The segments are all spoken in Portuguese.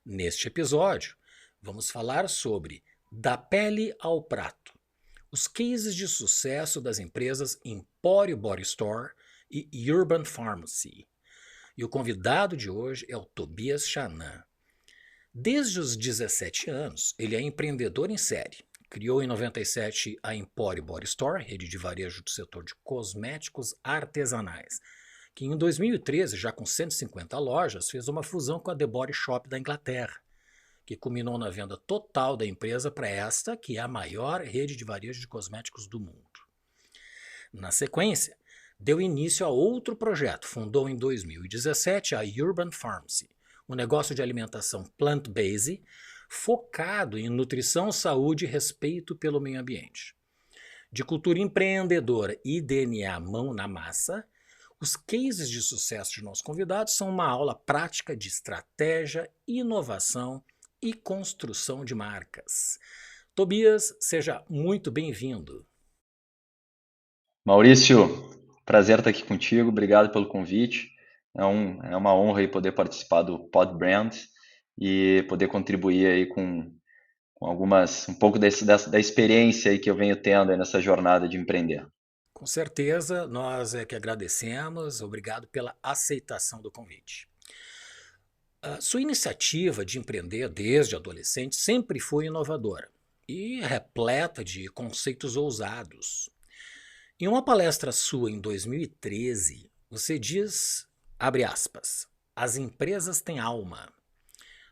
Neste episódio, vamos falar sobre Da Pele ao Prato, os cases de sucesso das empresas Empório Body Store e Urban Pharmacy. E o convidado de hoje é o Tobias Chanan. Desde os 17 anos, ele é empreendedor em série. Criou em 97 a Empório Body Store, rede de varejo do setor de cosméticos artesanais, que em 2013, já com 150 lojas, fez uma fusão com a The Body Shop da Inglaterra, que culminou na venda total da empresa para esta, que é a maior rede de varejo de cosméticos do mundo. Na sequência, deu início a outro projeto, fundou em 2017 a Urban Pharmacy, um negócio de alimentação plant-based focado em nutrição, saúde e respeito pelo meio ambiente. De cultura empreendedora e DNA mão na massa, os cases de sucesso de nossos convidados são uma aula prática de estratégia, inovação e construção de marcas. Tobias, seja muito bem-vindo. Maurício, prazer estar aqui contigo, obrigado pelo convite. É uma honra aí poder participar do Pod Brand e poder contribuir aí com um pouco da experiência aí que eu venho tendo aí nessa jornada de empreender. Com certeza, nós é que agradecemos, obrigado pela aceitação do convite. A sua iniciativa de empreender desde adolescente sempre foi inovadora e repleta de conceitos ousados. Em uma palestra sua em 2013, você diz, abre aspas, as empresas têm alma.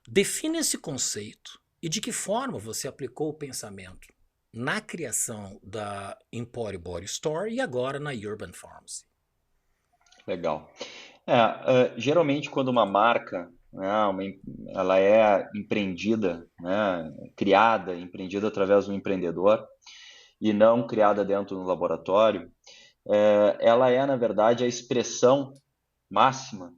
Define esse conceito e de que forma você aplicou o pensamento na criação da Empório Body Store e agora na Urban Pharmacy. Legal. Geralmente quando uma marca, né, ela é empreendida, né, criada, empreendida através de um empreendedor e não criada dentro do laboratório, ela é, na verdade, a expressão máxima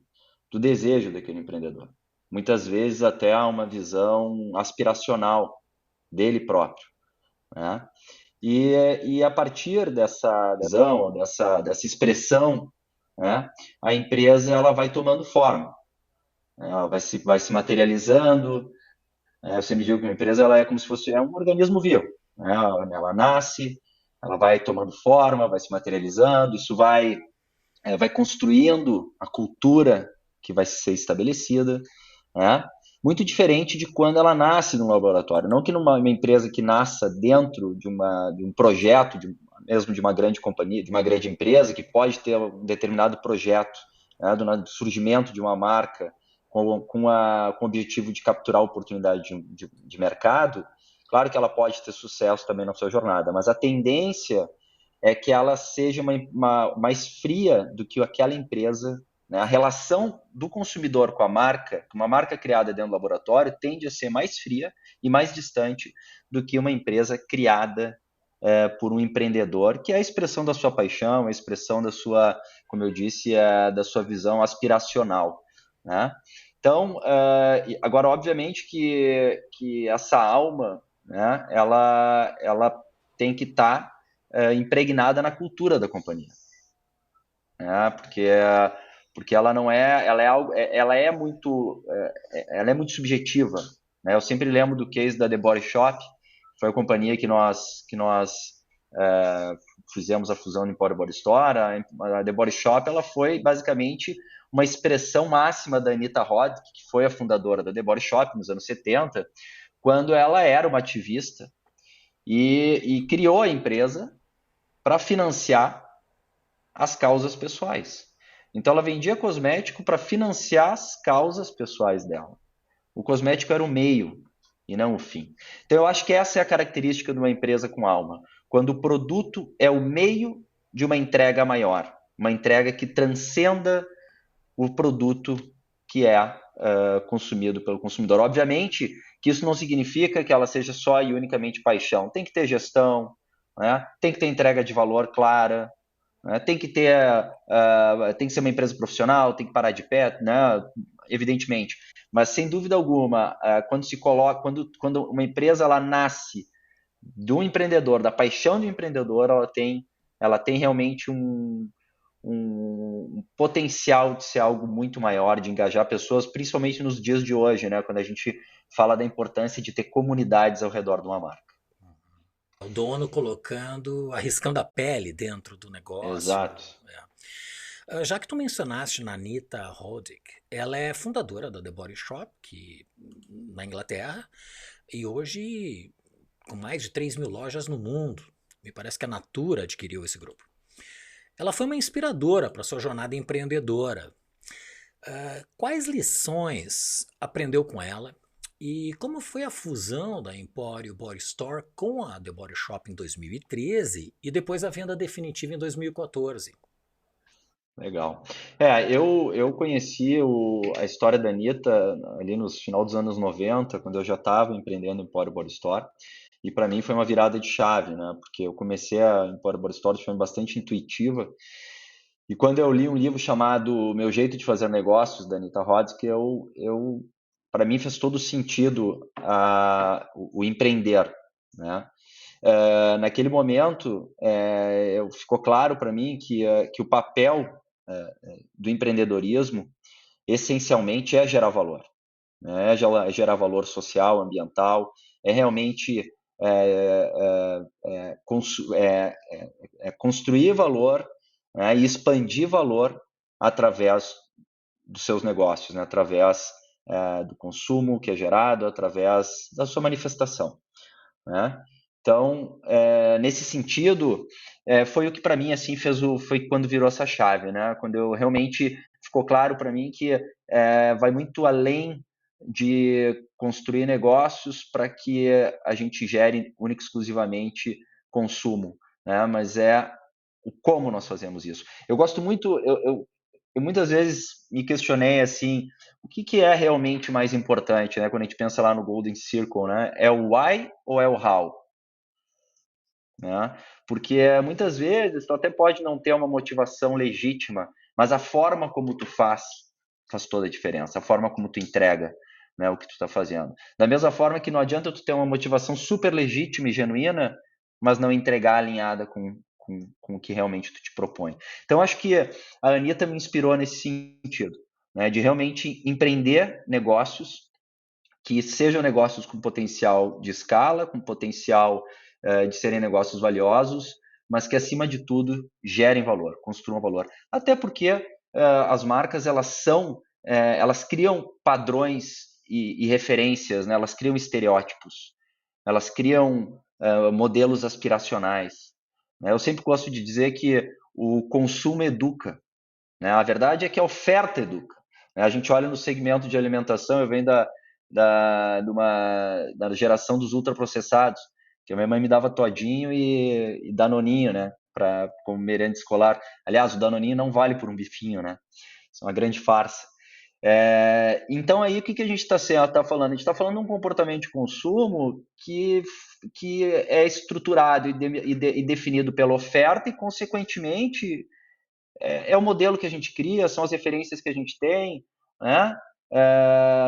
do desejo daquele empreendedor. Muitas vezes até há uma visão aspiracional dele próprio, né? E a partir dessa visão, dessa expressão, né, a empresa ela vai tomando forma, né? Ela vai se materializando. Você me diz que uma empresa ela é como se fosse um organismo vivo, né? Ela nasce, ela vai tomando forma, vai se materializando, isso vai construindo a cultura que vai ser estabelecida, né? Muito diferente de quando ela nasce num laboratório. Não que uma empresa que nasça dentro de um projeto, mesmo de uma grande companhia, de uma grande empresa, que pode ter um determinado projeto, né, do surgimento de uma marca com o objetivo de capturar a oportunidade de mercado. Claro que ela pode ter sucesso também na sua jornada, mas a tendência é que ela seja mais fria do que aquela empresa, né? A relação do consumidor com a marca, uma marca criada dentro do laboratório, tende a ser mais fria e mais distante do que uma empresa criada por um empreendedor, que é a expressão da sua paixão, a expressão da sua, como eu disse, da sua visão aspiracional, né? Então, agora, obviamente que essa alma, né, ela tem que estar impregnada na cultura da companhia, né? Porque ela não é, ela é algo, ela é muito subjetiva, né? Eu sempre lembro do case da The Body Shop, que foi a companhia que nós fizemos a fusão no Empório Body Store. A The Body Shop ela foi basicamente uma expressão máxima da Anita Roddick, que foi a fundadora da The Body Shop nos anos 70, quando ela era uma ativista e criou a empresa para financiar as causas pessoais. Então ela vendia cosmético para financiar as causas pessoais dela. O cosmético era o meio e não o fim. Então eu acho que essa é a característica de uma empresa com alma, quando o produto é o meio de uma entrega maior, uma entrega que transcenda o produto que é consumido pelo consumidor. Obviamente que isso não significa que ela seja só e unicamente paixão. Tem que ter gestão, né? Tem que ter entrega de valor clara, né? Tem que ser uma empresa profissional, tem que parar de pé, né? Evidentemente. Mas sem dúvida alguma, quando uma empresa ela nasce do empreendedor, da paixão do empreendedor, ela tem realmente um potencial de ser algo muito maior, de engajar pessoas, principalmente nos dias de hoje, né? Quando a gente fala da importância de ter comunidades ao redor de uma marca. O dono colocando, arriscando a pele dentro do negócio. Exato. Já que tu mencionaste na Anita Roddick, ela é fundadora da The Body Shop, na Inglaterra, e hoje com mais de 3.000 lojas no mundo. Me parece que a Natura adquiriu esse grupo. Ela foi uma inspiradora para sua jornada empreendedora. Quais lições aprendeu com ela e como foi a fusão da Empório Body Store com a The Body Shop em 2013 e depois a venda definitiva em 2014? Legal. Eu conheci a história da Anitta ali no final dos anos 90, quando eu já estava empreendendo em Empório Body Store. E para mim foi uma virada de chave, né? Porque eu comecei a Empório Body Store de forma bastante intuitiva. E quando eu li um livro chamado Meu Jeito de Fazer Negócios, da Anita Roddick, para mim fez todo sentido o empreender, né? Naquele momento, ficou claro para mim que o papel do empreendedorismo essencialmente é gerar valor, né? É gerar valor social, ambiental, é realmente construir valor, né? E expandir valor através dos seus negócios, né? Através do consumo que é gerado, através da sua manifestação, né? Então, nesse sentido, foi o que para mim assim foi quando virou essa chave, né? Quando eu realmente ficou claro para mim que vai muito além de construir negócios para que a gente gere única e exclusivamente consumo, né? Mas é o como nós fazemos isso. Eu gosto muito, eu muitas vezes me questionei assim, o que é realmente mais importante, né? Quando a gente pensa lá no Golden Circle, né? É o why ou é o how? Né? Porque muitas vezes tu até pode não ter uma motivação legítima, mas a forma como tu faz toda a diferença, a forma como tu entrega, né, o que tu está fazendo. Da mesma forma que não adianta tu ter uma motivação super legítima e genuína, mas não entregar alinhada com o que realmente tu te propõe. Então acho que a Anitta me inspirou nesse sentido, né, de realmente empreender negócios que sejam negócios com potencial de escala, com potencial de serem negócios valiosos, mas que acima de tudo gerem valor, construam valor. Até porque as marcas elas criam padrões e referências, né? Elas criam estereótipos, elas criam modelos aspiracionais, né? Eu sempre gosto de dizer que o consumo educa, né? A verdade é que a oferta educa, né? A gente olha no segmento de alimentação, eu venho da geração dos ultraprocessados, que a minha mãe me dava todinho e danoninho, né, como merenda escolar. Aliás, o danoninho não vale por um bifinho, né? Isso é uma grande farsa. Então aí o que a gente está falando? A gente está falando de um comportamento de consumo que é estruturado e definido pela oferta e, consequentemente, é o modelo que a gente cria, são as referências que a gente tem, né?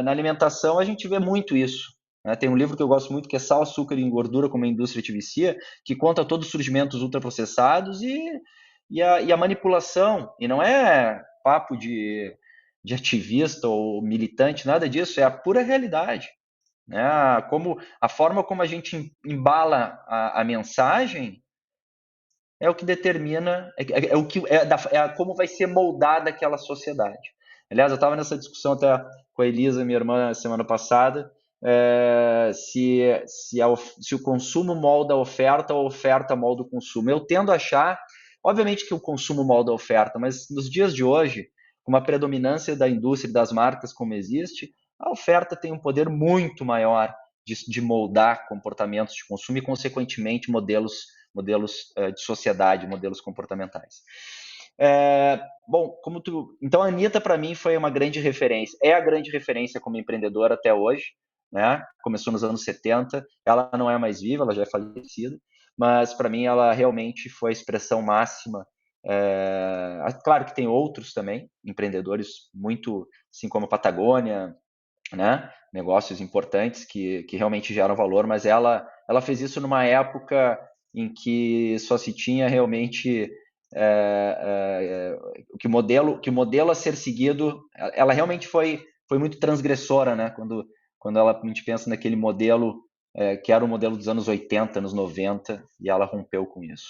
Na alimentação a gente vê muito isso, né? Tem um livro que eu gosto muito que é Sal, Açúcar e Gordura, como a indústria te vicia, que conta todos os surgimentos ultraprocessados e a manipulação, e não é papo de ativista ou militante, nada disso, é a pura realidade, né? A forma como a gente embala a mensagem é o que determina, como vai ser moldada aquela sociedade. Aliás, eu estava nessa discussão até com a Elisa, minha irmã, semana passada, se o consumo molda a oferta ou a oferta molda o consumo. Eu tendo a achar, obviamente que o consumo molda a oferta, mas nos dias de hoje, com uma predominância da indústria e das marcas como existe, a oferta tem um poder muito maior de moldar comportamentos de consumo e, consequentemente, modelos de sociedade, modelos comportamentais. Então a Anitta para mim foi uma grande referência, é a grande referência como empreendedora até hoje, né? Começou nos anos 70, ela não é mais viva, ela já é falecida, mas para mim ela realmente foi a expressão máxima. Claro que tem outros também, empreendedores muito, assim como a Patagônia, né? Negócios importantes que realmente geram valor, mas ela fez isso numa época em que só se tinha realmente que o modelo a ser seguido, ela realmente foi muito transgressora, né? Quando a gente pensa naquele modelo que era o modelo dos anos 80, anos 90, e ela rompeu com isso.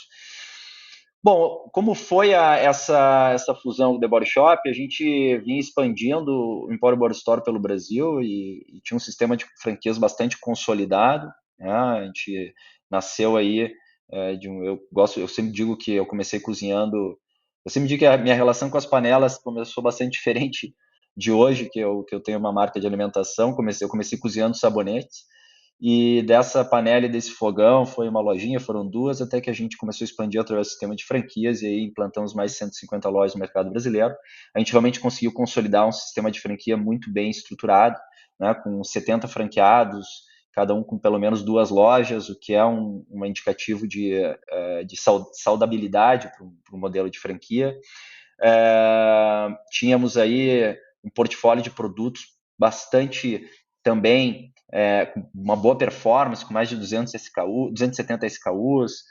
Bom, como foi essa fusão do The Body Shop, a gente vinha expandindo o Empório Body Store pelo Brasil e tinha um sistema de franquias bastante consolidado, né? A gente nasceu aí eu sempre digo que eu comecei cozinhando, eu sempre digo que a minha relação com as panelas começou bastante diferente de hoje, que eu tenho uma marca de alimentação, eu comecei cozinhando sabonetes, e dessa panela e desse fogão foi uma lojinha, foram duas, até que a gente começou a expandir através do sistema de franquias, e aí implantamos mais de 150 lojas no mercado brasileiro. A gente realmente conseguiu consolidar um sistema de franquia muito bem estruturado, né, com 70 franqueados, cada um com pelo menos duas lojas, o que é um indicativo de saudabilidade para o modelo de franquia. Tínhamos aí um portfólio de produtos bastante também com uma boa performance, com mais de 200 SKU, 270 SKUs.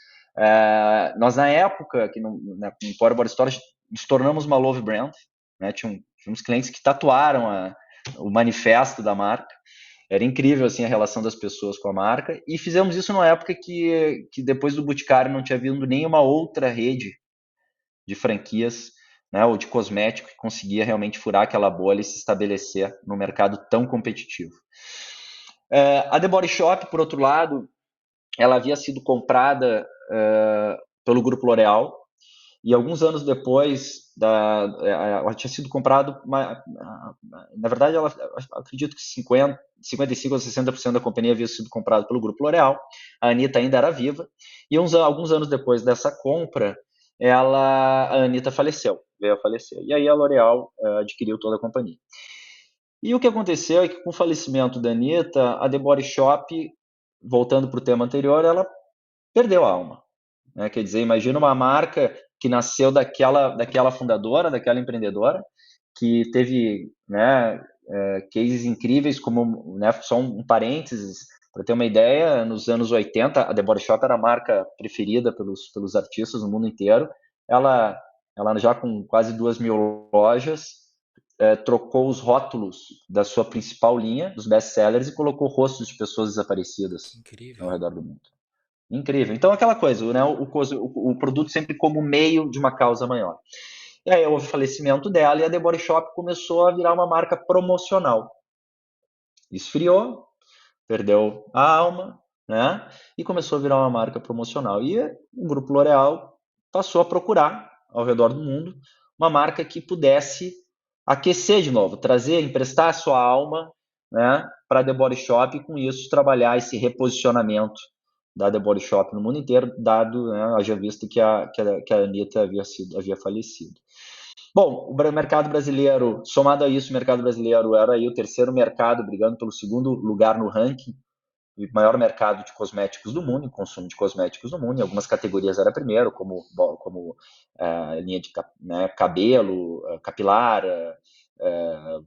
Nós, na época, no Empório Body Store, nos tornamos uma love brand, né? Tínhamos clientes que tatuaram o manifesto da marca. Era incrível assim a relação das pessoas com a marca, e fizemos isso numa época que depois do Boticário não tinha vindo nenhuma outra rede de franquias, né, ou de cosmético que conseguia realmente furar aquela bolha e se estabelecer no mercado tão competitivo. A The Body Shop, por outro lado, ela havia sido comprada pelo Grupo L'Oréal, e alguns anos depois, ela tinha sido comprado, na verdade, acredito que 55% ou 60% da companhia havia sido comprado pelo Grupo L'Oréal. A Anitta ainda era viva, e alguns anos depois dessa compra, a Anitta veio a falecer. E aí a L'Oréal adquiriu toda a companhia. E o que aconteceu é que, com o falecimento da Anitta, a The Body Shop, voltando para o tema anterior, ela perdeu a alma. Né? Quer dizer, imagina uma marca que nasceu daquela fundadora, daquela empreendedora, que teve, né, cases incríveis, como, né, só um parênteses, para ter uma ideia, nos anos 80, a The Body Shop era a marca preferida pelos artistas no mundo inteiro. Ela já com quase 2.000 lojas, trocou os rótulos da sua principal linha, dos best-sellers, e colocou rostos de pessoas Que desaparecidas ao incrível. redor do mundo. Incrível. Então, aquela coisa, né? O produto sempre como meio de uma causa maior. E aí houve o falecimento dela, e a The Body Shop começou a virar uma marca promocional. Esfriou, perdeu a alma, né? E começou a virar uma marca promocional. E o Grupo L'Oréal passou a procurar, ao redor do mundo, uma marca que pudesse aquecer de novo, emprestar a sua alma, né, para a The Body Shop, e com isso trabalhar esse reposicionamento da The Body Shop no mundo inteiro, dado, né, haja visto que a Anitta havia falecido. Bom, o mercado brasileiro, somado a isso, o mercado brasileiro era aí o terceiro mercado, brigando pelo segundo lugar no ranking, o maior mercado de cosméticos do mundo, em consumo de cosméticos do mundo. Em algumas categorias era primeiro, como linha de cabelo, capilar,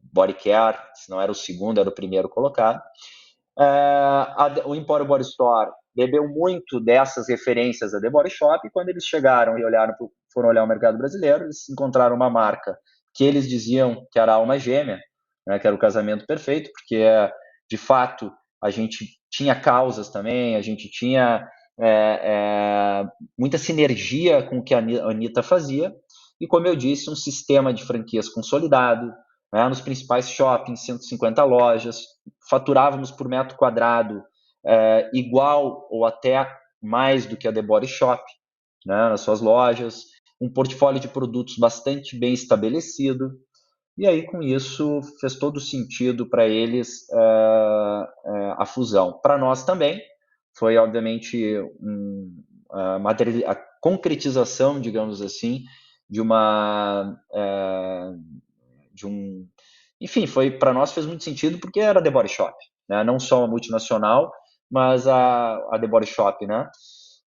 body care, se não era o segundo, era o primeiro colocado. O Empório Body Store bebeu muito dessas referências da The Body Shop, e quando eles chegaram e foram olhar o mercado brasileiro, eles encontraram uma marca que eles diziam que era a alma gêmea, né, que era o casamento perfeito, porque de fato a gente tinha causas também, a gente tinha muita sinergia com o que a Anitta fazia, e, como eu disse, um sistema de franquias consolidado, né, nos principais shoppings, 150 lojas, faturávamos por metro quadrado igual ou até mais do que a The Body Shop, né, nas suas lojas, um portfólio de produtos bastante bem estabelecido, e aí com isso fez todo sentido para eles a fusão. Para nós também foi, obviamente, a concretização, digamos assim, de enfim, para nós fez muito sentido, porque era a The Body Shop, né? Não só uma multinacional, mas a The Body Shop, né?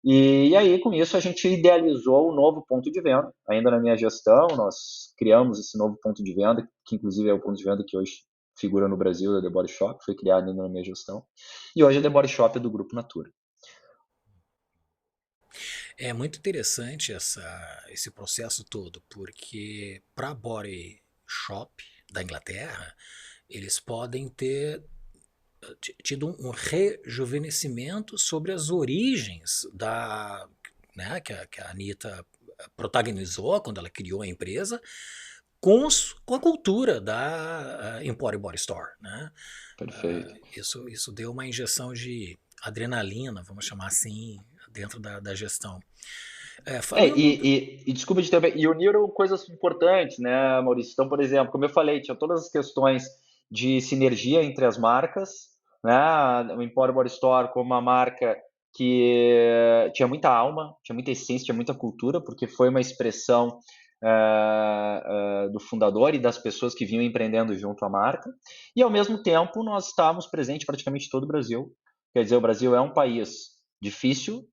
E aí, com isso, a gente idealizou um novo ponto de venda. Ainda na minha gestão, nós criamos esse novo ponto de venda, que inclusive é o ponto de venda que hoje figura no Brasil, da The Body Shop, foi criado ainda na minha gestão. E hoje a The Body Shop é do Grupo Natura. É muito interessante esse processo todo, porque para Body Shop da Inglaterra, eles podem ter tido um rejuvenescimento sobre as origens né, que a Anitta protagonizou quando ela criou a empresa, com a cultura da Emporium Body Store. Né? Perfeito. Isso deu uma injeção de adrenalina, vamos chamar assim, dentro da gestão. Falando. E desculpa de ter, e uniram coisas importantes, né, Maurício? Então, por exemplo, como eu falei, tinha todas as questões de sinergia entre as marcas, né? O Emporium Body Store como uma marca que tinha muita alma, tinha muita essência, tinha muita cultura, porque foi uma expressão do fundador e das pessoas que vinham empreendendo junto à marca. E, ao mesmo tempo, nós estávamos presentes praticamente em todo o Brasil. Quer dizer, o Brasil é um país difícil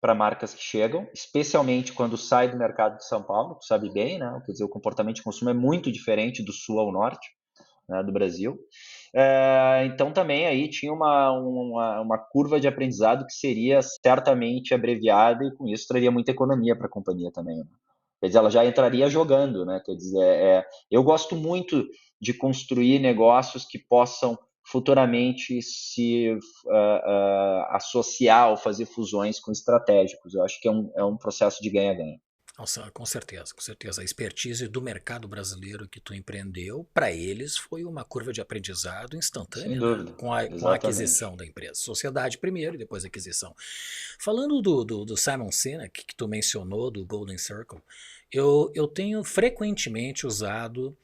para marcas que chegam, especialmente quando sai do mercado de São Paulo, tu sabe bem, né? Quer dizer, o comportamento de consumo é muito diferente do sul ao norte, né, do Brasil. Então também aí tinha uma curva de aprendizado que seria certamente abreviada e com isso traria muita economia para a companhia também. Né? Quer dizer, ela já entraria jogando, né? Quer dizer, eu gosto muito de construir negócios que possam futuramente se associar ou fazer fusões com estratégicos. Eu acho que é um processo de ganha-ganha. Nossa, com certeza, com certeza. A expertise do mercado brasileiro que tu empreendeu, para eles foi uma curva de aprendizado Sem instantânea, né? dúvida, Com a exatamente. aquisição da empresa. Sociedade primeiro e depois a aquisição. Falando do Simon Sinek, que tu mencionou, do Golden Circle, eu tenho frequentemente usado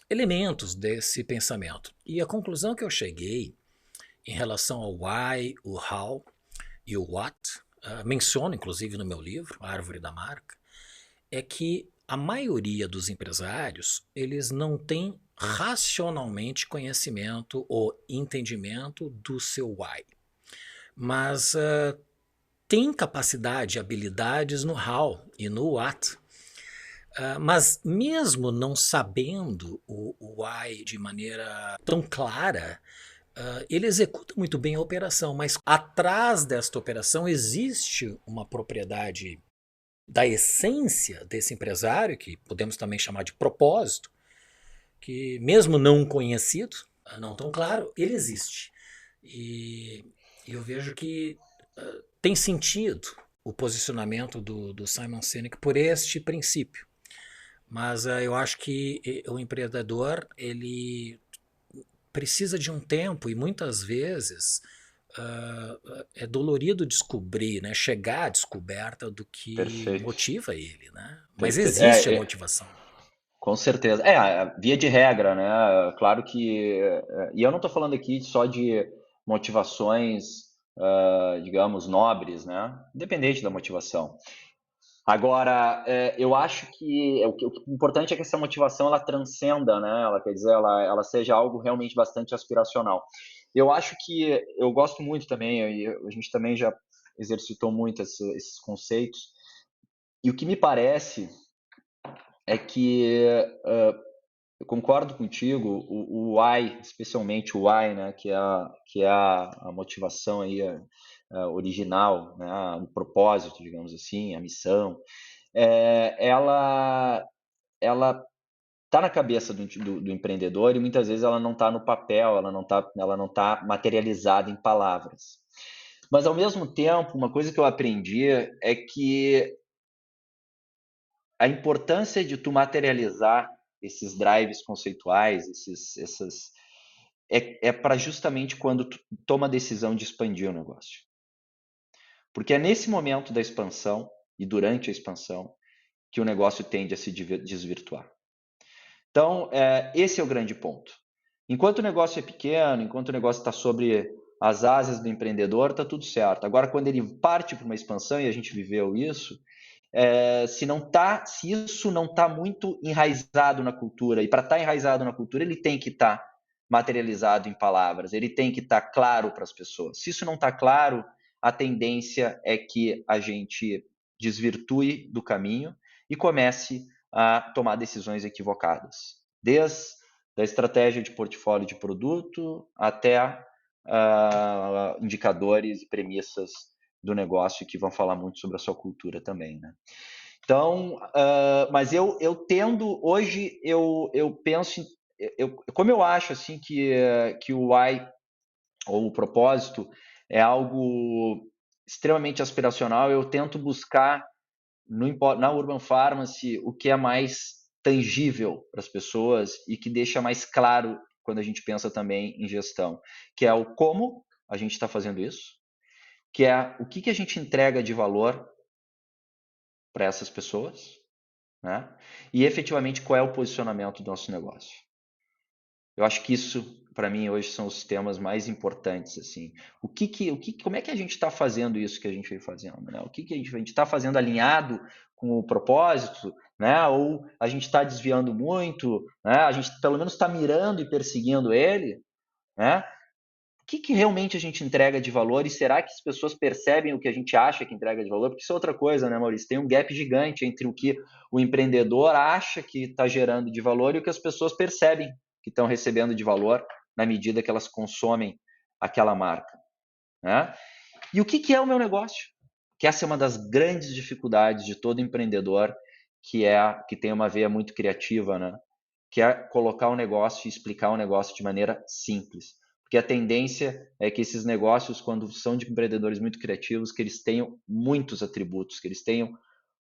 elementos desse pensamento. E a conclusão que eu cheguei em relação ao why, o how e o what, menciono inclusive no meu livro, A Árvore da Marca, é que a maioria dos empresários, eles não têm racionalmente conhecimento ou entendimento do seu why, mas tem capacidade, habilidades no how e no what. Mas mesmo não sabendo o why de maneira tão clara, ele executa muito bem a operação, mas atrás desta operação existe uma propriedade da essência desse empresário, que podemos também chamar de propósito, que mesmo não conhecido, não tão claro, ele existe. E eu vejo que tem sentido o posicionamento do Simon Sinek por este princípio. Mas eu acho que o empreendedor ele precisa de um tempo e muitas vezes é dolorido descobrir, né, chegar à descoberta do que Perfeito. motiva ele, né? Mas Perfeito. existe a motivação. Com certeza. Via de regra, né? Claro que. E eu não estou falando aqui só de motivações, digamos, nobres, né? Independente da motivação. Agora, eu acho que o importante é que essa motivação ela transcenda, né? Ela quer dizer, ela seja algo realmente bastante aspiracional. Eu acho que eu gosto muito também, e a gente também já exercitou muito esses conceitos. E o que me parece é que eu concordo contigo, o why, especialmente o why, né, que é a motivação aí original, né, o propósito, digamos assim, a missão, ela está na cabeça do empreendedor e muitas vezes ela não está no papel, ela não tá materializada em palavras. Mas ao mesmo tempo, uma coisa que eu aprendi é que a importância de tu materializar esses drives conceituais, para justamente quando tu toma a decisão de expandir o negócio. Porque é nesse momento da expansão e durante a expansão que o negócio tende a se desvirtuar. Então, esse é o grande ponto. Enquanto o negócio é pequeno, enquanto o negócio está sobre as asas do empreendedor, está tudo certo. Agora, quando ele parte para uma expansão, e a gente viveu isso, se isso não está muito enraizado na cultura, e para estar enraizado na cultura, ele tem que estar materializado em palavras, ele tem que estar claro para as pessoas. Se isso não está claro, a tendência é que a gente desvirtue do caminho e comece a tomar decisões equivocadas, desde a estratégia de portfólio de produto até indicadores e premissas do negócio e que vão falar muito sobre a sua cultura também, né? Então, mas eu tendo, hoje eu penso, como eu acho assim que o why, ou o propósito, é algo extremamente aspiracional, eu tento buscar na Urban Pharmacy o que é mais tangível para as pessoas e que deixa mais claro quando a gente pensa também em gestão, que é o como a gente está fazendo isso, que é o que a gente entrega de valor para essas pessoas, né? E efetivamente qual é o posicionamento do nosso negócio. Eu acho que isso, para mim, hoje são os temas mais importantes, assim. Como é que a gente está fazendo isso que a gente vem fazendo, né? O que a gente está fazendo alinhado com o propósito, né? Ou a gente está desviando muito, né? A gente pelo menos está mirando e perseguindo ele, né? O que realmente a gente entrega de valor e será que as pessoas percebem o que a gente acha que entrega de valor? Porque isso é outra coisa, né, Maurício? Tem um gap gigante entre o que o empreendedor acha que está gerando de valor e o que as pessoas percebem que estão recebendo de valor na medida que elas consomem aquela marca, né? E o que é o meu negócio? Que essa é uma das grandes dificuldades de todo empreendedor que tem uma veia muito criativa, né? Que é colocar o negócio e explicar o negócio de maneira simples. Porque a tendência é que esses negócios, quando são de empreendedores muito criativos, que eles tenham muitos atributos, que eles tenham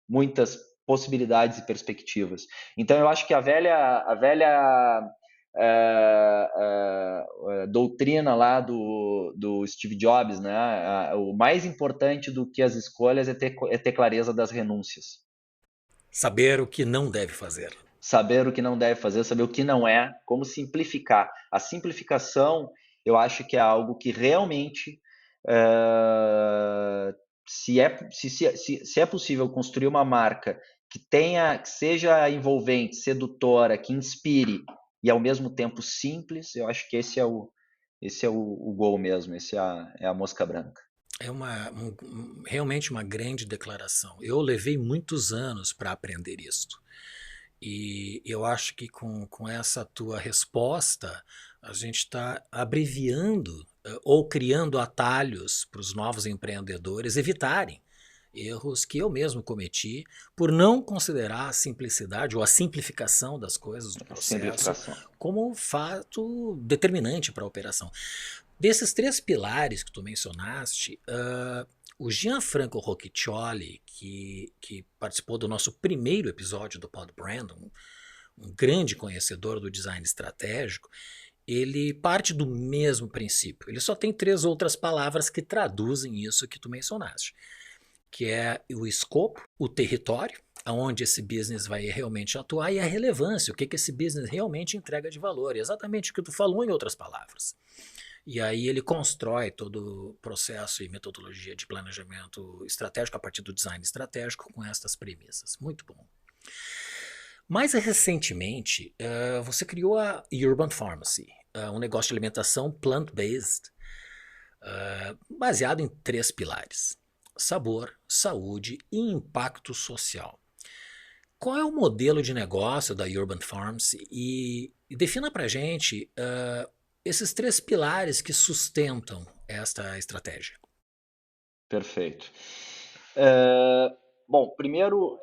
muitas possibilidades e perspectivas. Então, eu acho que a velha doutrina lá do Steve Jobs, né? O mais importante do que as escolhas é ter clareza das renúncias. Saber o que não deve fazer. Saber o que não deve fazer, saber o que não é, como simplificar. A simplificação, eu acho que é algo que realmente, se é possível construir uma marca que seja envolvente, sedutora, que inspire e ao mesmo tempo simples, eu acho que esse é o goal mesmo, esse é a mosca branca. É realmente uma grande declaração. Eu levei muitos anos para aprender isto. E eu acho que com essa tua resposta, a gente está abreviando ou criando atalhos para os novos empreendedores evitarem erros que eu mesmo cometi por não considerar a simplicidade ou a simplificação das coisas do processo Simplificação. como um fato determinante para a operação. Desses três pilares que tu mencionaste, o Gianfranco Rocchioli, que participou do nosso primeiro episódio do Pod Brandon, um grande conhecedor do design estratégico, ele parte do mesmo princípio. Ele só tem três outras palavras que traduzem isso que tu mencionaste, que é o escopo, o território, aonde esse business vai realmente atuar, e a relevância, o que esse business realmente entrega de valor. Exatamente o que tu falou em outras palavras. E aí ele constrói todo o processo e metodologia de planejamento estratégico a partir do design estratégico com estas premissas. Muito bom. Mais recentemente, você criou a Urban Pharmacy, um negócio de alimentação plant-based, baseado em três pilares: sabor, saúde e impacto social. Qual é o modelo de negócio da Urban Pharmacy e defina para a gente esses três pilares que sustentam esta estratégia. Perfeito. Bom, primeiro,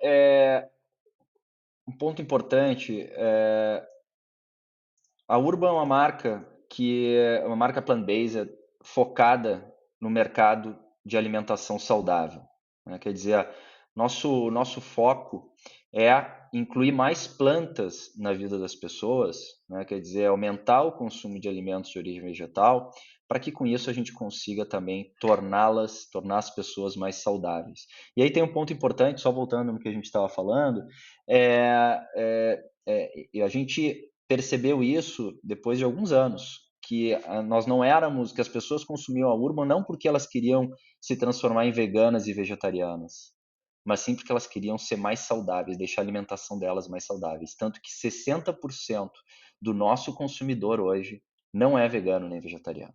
um ponto importante, a Urban é uma marca que é uma marca plant-based focada no mercado de alimentação saudável, né? Quer dizer, nosso foco é incluir mais plantas na vida das pessoas, né? Quer dizer, aumentar o consumo de alimentos de origem vegetal, para que com isso a gente consiga também tornar as pessoas mais saudáveis. E aí tem um ponto importante, só voltando no que a gente estava falando, a gente percebeu isso depois de alguns anos, que nós não éramos, que as pessoas consumiam a Urban não porque elas queriam se transformar em veganas e vegetarianas, mas sim porque elas queriam ser mais saudáveis, deixar a alimentação delas mais saudáveis. Tanto que 60% do nosso consumidor hoje não é vegano nem vegetariano.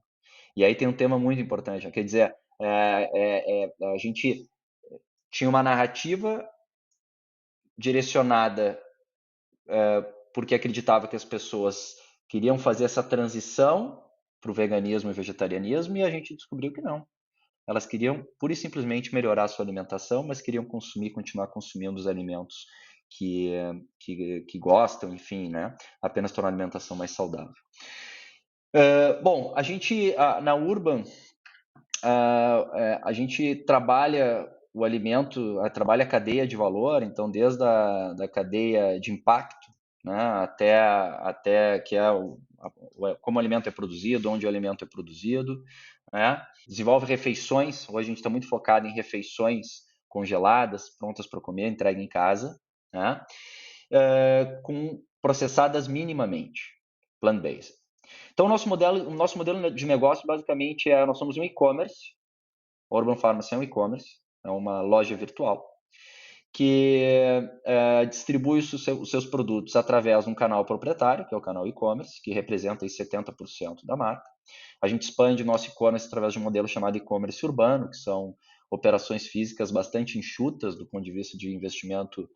E aí tem um tema muito importante, quer dizer, a gente tinha uma narrativa direcionada porque acreditava que as pessoas queriam fazer essa transição para o veganismo e vegetarianismo, e a gente descobriu que não. elas queriam pura e simplesmente melhorar a sua alimentação, mas queriam continuar consumindo os alimentos que, que gostam, enfim, né? Apenas tornar a alimentação mais saudável. Bom, a gente, na Urban, a gente trabalha o alimento, trabalha a cadeia de valor, então desde da cadeia de impacto, né, até que é como o alimento é produzido, onde o alimento é produzido, né, desenvolve refeições, hoje a gente está muito focado em refeições congeladas, prontas para comer, entregue em casa, né, com processadas minimamente, plant-based. Então, o nosso modelo de negócio, basicamente, nós somos um e-commerce. A Urban Pharmacy é um e-commerce, é uma loja virtual, que distribui os seus produtos através de um canal proprietário, que é o canal e-commerce, que representa aí 70% da marca. A gente expande o nosso e-commerce através de um modelo chamado e-commerce urbano, que são operações físicas bastante enxutas do ponto de vista de investimento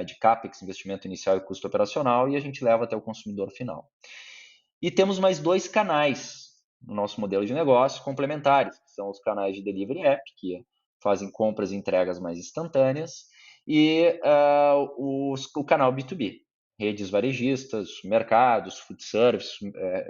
de CAPEX, investimento inicial e custo operacional, e a gente leva até o consumidor final. E temos mais 2 canais no nosso modelo de negócio complementares, que são os canais de delivery app, que fazem compras e entregas mais instantâneas, e o canal B2B, redes varejistas, mercados, food service,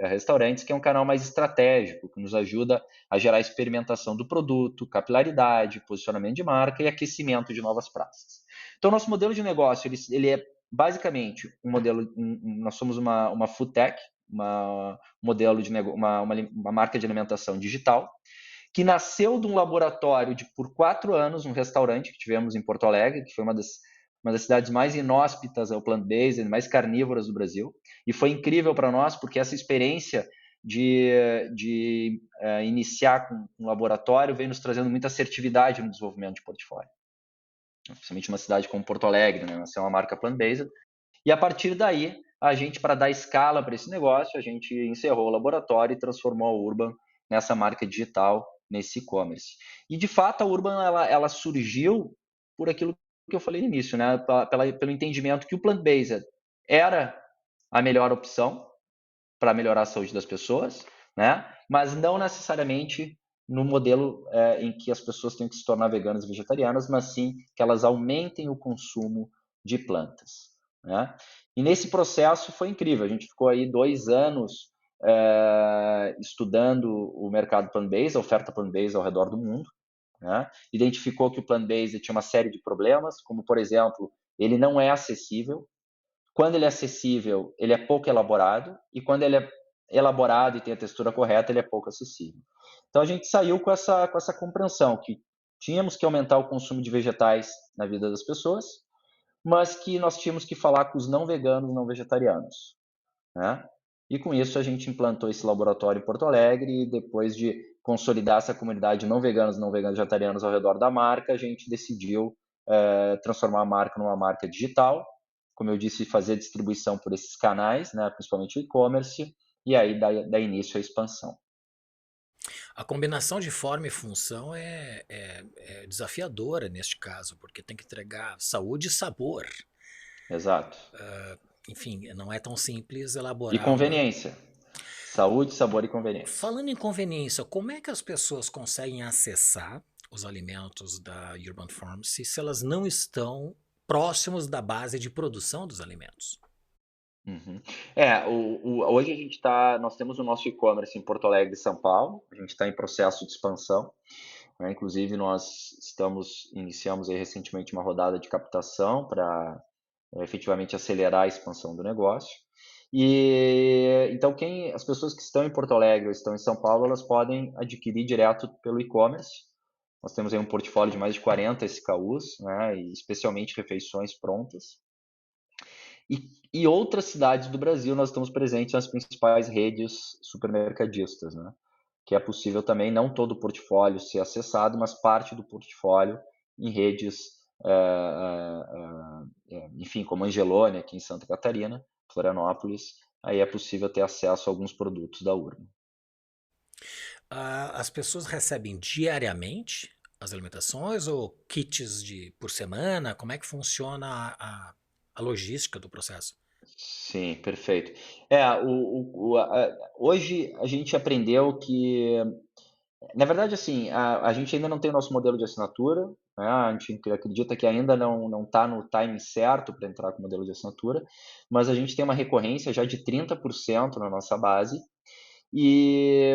restaurantes, que é um canal mais estratégico, que nos ajuda a gerar experimentação do produto, capilaridade, posicionamento de marca e aquecimento de novas praças. Então, nosso modelo de negócio ele é basicamente um modelo, nós somos uma food tech, modelo de uma marca de alimentação digital, que nasceu de um laboratório por 4 anos, um restaurante que tivemos em Porto Alegre, que foi uma das cidades mais inóspitas ao plant-based, mais carnívoras do Brasil. E foi incrível para nós, porque essa experiência de iniciar com um laboratório veio nos trazendo muita assertividade no desenvolvimento de portfólio. Principalmente uma cidade como Porto Alegre, né? Nasceu uma marca plant-based. E a partir daí, a gente, para dar escala para esse negócio, a gente encerrou o laboratório e transformou a Urban nessa marca digital, nesse e-commerce. E, de fato, a Urban ela surgiu por aquilo que eu falei no início, né? Pelo entendimento que o plant-based era a melhor opção para melhorar a saúde das pessoas, né? Mas não necessariamente no modelo em que as pessoas têm que se tornar veganas e vegetarianas, mas sim que elas aumentem o consumo de plantas. Né? E nesse processo foi incrível. A gente ficou aí 2 anos estudando o mercado plant-based, a oferta plant-based ao redor do mundo. Né? Identificou que o plant-based tinha uma série de problemas, como, por exemplo, ele não é acessível. Quando ele é acessível, ele é pouco elaborado. E quando ele é elaborado e tem a textura correta, ele é pouco acessível. Então, a gente saiu com essa compreensão que tínhamos que aumentar o consumo de vegetais na vida das pessoas, mas que nós tínhamos que falar com os não veganos, não vegetarianos. Né? E com isso a gente implantou esse laboratório em Porto Alegre e depois de consolidar essa comunidade de não veganos, não vegetarianos ao redor da marca, a gente decidiu transformar a marca numa marca digital, como eu disse, fazer distribuição por esses canais, né, principalmente o e-commerce, e aí dar início à expansão. A combinação de forma e função é desafiadora neste caso, porque tem que entregar saúde e sabor. Exato. Enfim, não é tão simples E elaborar uma. conveniência. Saúde, sabor e conveniência. Falando em conveniência, como é que as pessoas conseguem acessar os alimentos da Urban Pharmacy se elas não estão próximos da base de produção dos alimentos? Uhum. Hoje nós temos o nosso e-commerce em Porto Alegre e São Paulo, a gente está em processo de expansão, né? Inclusive nós iniciamos aí recentemente uma rodada de captação para efetivamente acelerar a expansão do negócio. E então as pessoas que estão em Porto Alegre ou estão em São Paulo, elas podem adquirir direto pelo e-commerce. Nós temos aí um portfólio de mais de 40 SKUs, né, e especialmente refeições prontas. E outras cidades do Brasil nós estamos presentes nas principais redes supermercadistas, né? Que é possível também não todo o portfólio ser acessado, mas parte do portfólio em redes, enfim, como Angelone aqui em Santa Catarina, Florianópolis, aí é possível ter acesso a alguns produtos da Urban. As pessoas recebem diariamente as alimentações ou kits por semana? Como é que funciona a logística do processo? Sim, perfeito. Hoje a gente aprendeu que Na verdade, assim, a gente ainda não tem o nosso modelo de assinatura, né? A gente acredita que ainda não está no timing certo para entrar com o modelo de assinatura, mas a gente tem uma recorrência já de 30% na nossa base e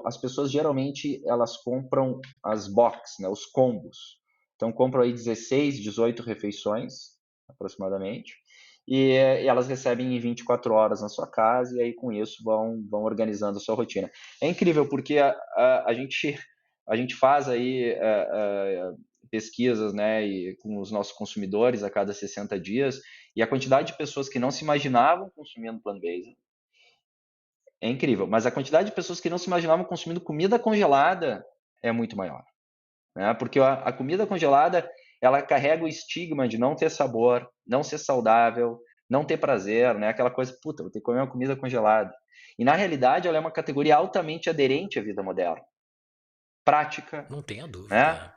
as pessoas geralmente elas compram as box, né, os combos. Então compram aí 16, 18 refeições aproximadamente e elas recebem em 24 horas na sua casa e aí com isso vão organizando a sua rotina. É incrível porque a gente faz aí pesquisas, né, e com os nossos consumidores a cada 60 dias e a quantidade de pessoas que não se imaginavam consumindo plant-based é incrível, mas a quantidade de pessoas que não se imaginavam consumindo comida congelada é muito maior, né? Porque a comida congelada ela carrega o estigma de não ter sabor, não ser saudável, não ter prazer, né? Aquela coisa, puta, vou ter que comer uma comida congelada. E na realidade ela é uma categoria altamente aderente à vida moderna, prática, Não tenha né? dúvida.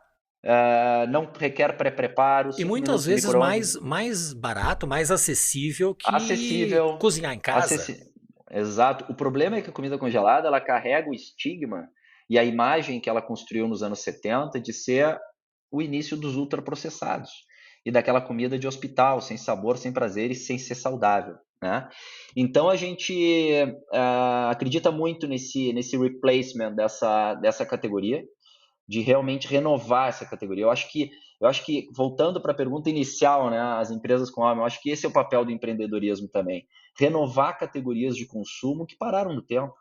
Não requer pré-preparo, E 5 muitas minutos no vezes micro-ondas, mais barato, mais acessível que acessível, cozinhar em casa. acessível. Exato. O problema é que a comida congelada ela carrega o estigma e a imagem que ela construiu nos anos 70 de ser o início dos ultraprocessados e daquela comida de hospital, sem sabor, sem prazer e sem ser saudável, né? Então a gente acredita muito nesse replacement dessa categoria de realmente renovar essa categoria. Eu acho que voltando para a pergunta inicial, né, as empresas com alma, eu acho que esse é o papel do empreendedorismo também, renovar categorias de consumo que pararam no tempo.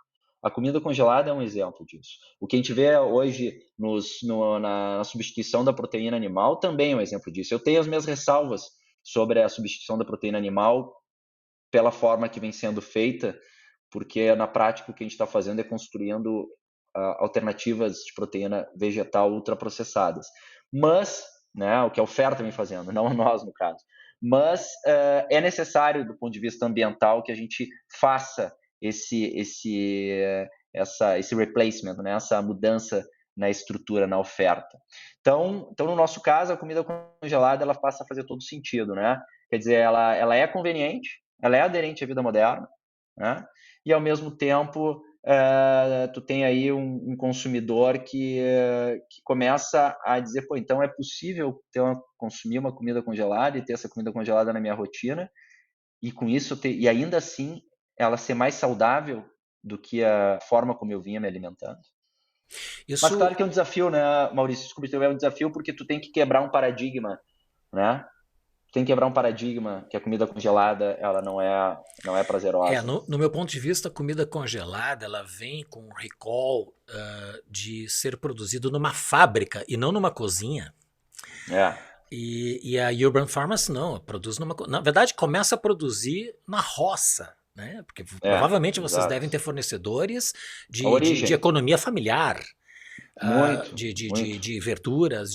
A comida congelada é um exemplo disso. O que a gente vê hoje na substituição da proteína animal também é um exemplo disso. Eu tenho as minhas ressalvas sobre a substituição da proteína animal pela forma que vem sendo feita, porque na prática o que a gente está fazendo é construindo alternativas de proteína vegetal ultraprocessadas. Mas, né, o que a oferta vem fazendo, não nós no caso. Mas é necessário, do ponto de vista ambiental, que a gente faça esse replacement, né, essa mudança na estrutura, na oferta. Então, no nosso caso, a comida congelada ela passa a fazer todo sentido, né? Quer dizer, ela é conveniente, ela é aderente à vida moderna, né? E ao mesmo tempo tu tem aí um consumidor que começa a dizer, pô, então é possível consumir uma comida congelada e ter essa comida congelada na minha rotina e com isso e ainda assim ela ser mais saudável do que a forma como eu vinha me alimentando. Mas Isso claro que é um desafio, né, Maurício? Desculpa, é um desafio porque tu tem que quebrar um paradigma, né? Tem que quebrar um paradigma que a comida congelada ela não é prazerosa. no meu ponto de vista, a comida congelada ela vem com um recall de ser produzido numa fábrica e não numa cozinha. É, E a Urban Pharmacy não, produz numa. Na verdade, começa a produzir na roça. Né? Porque provavelmente vocês devem exato. ter fornecedores A de origem, economia familiar, muito, muito. de verduras,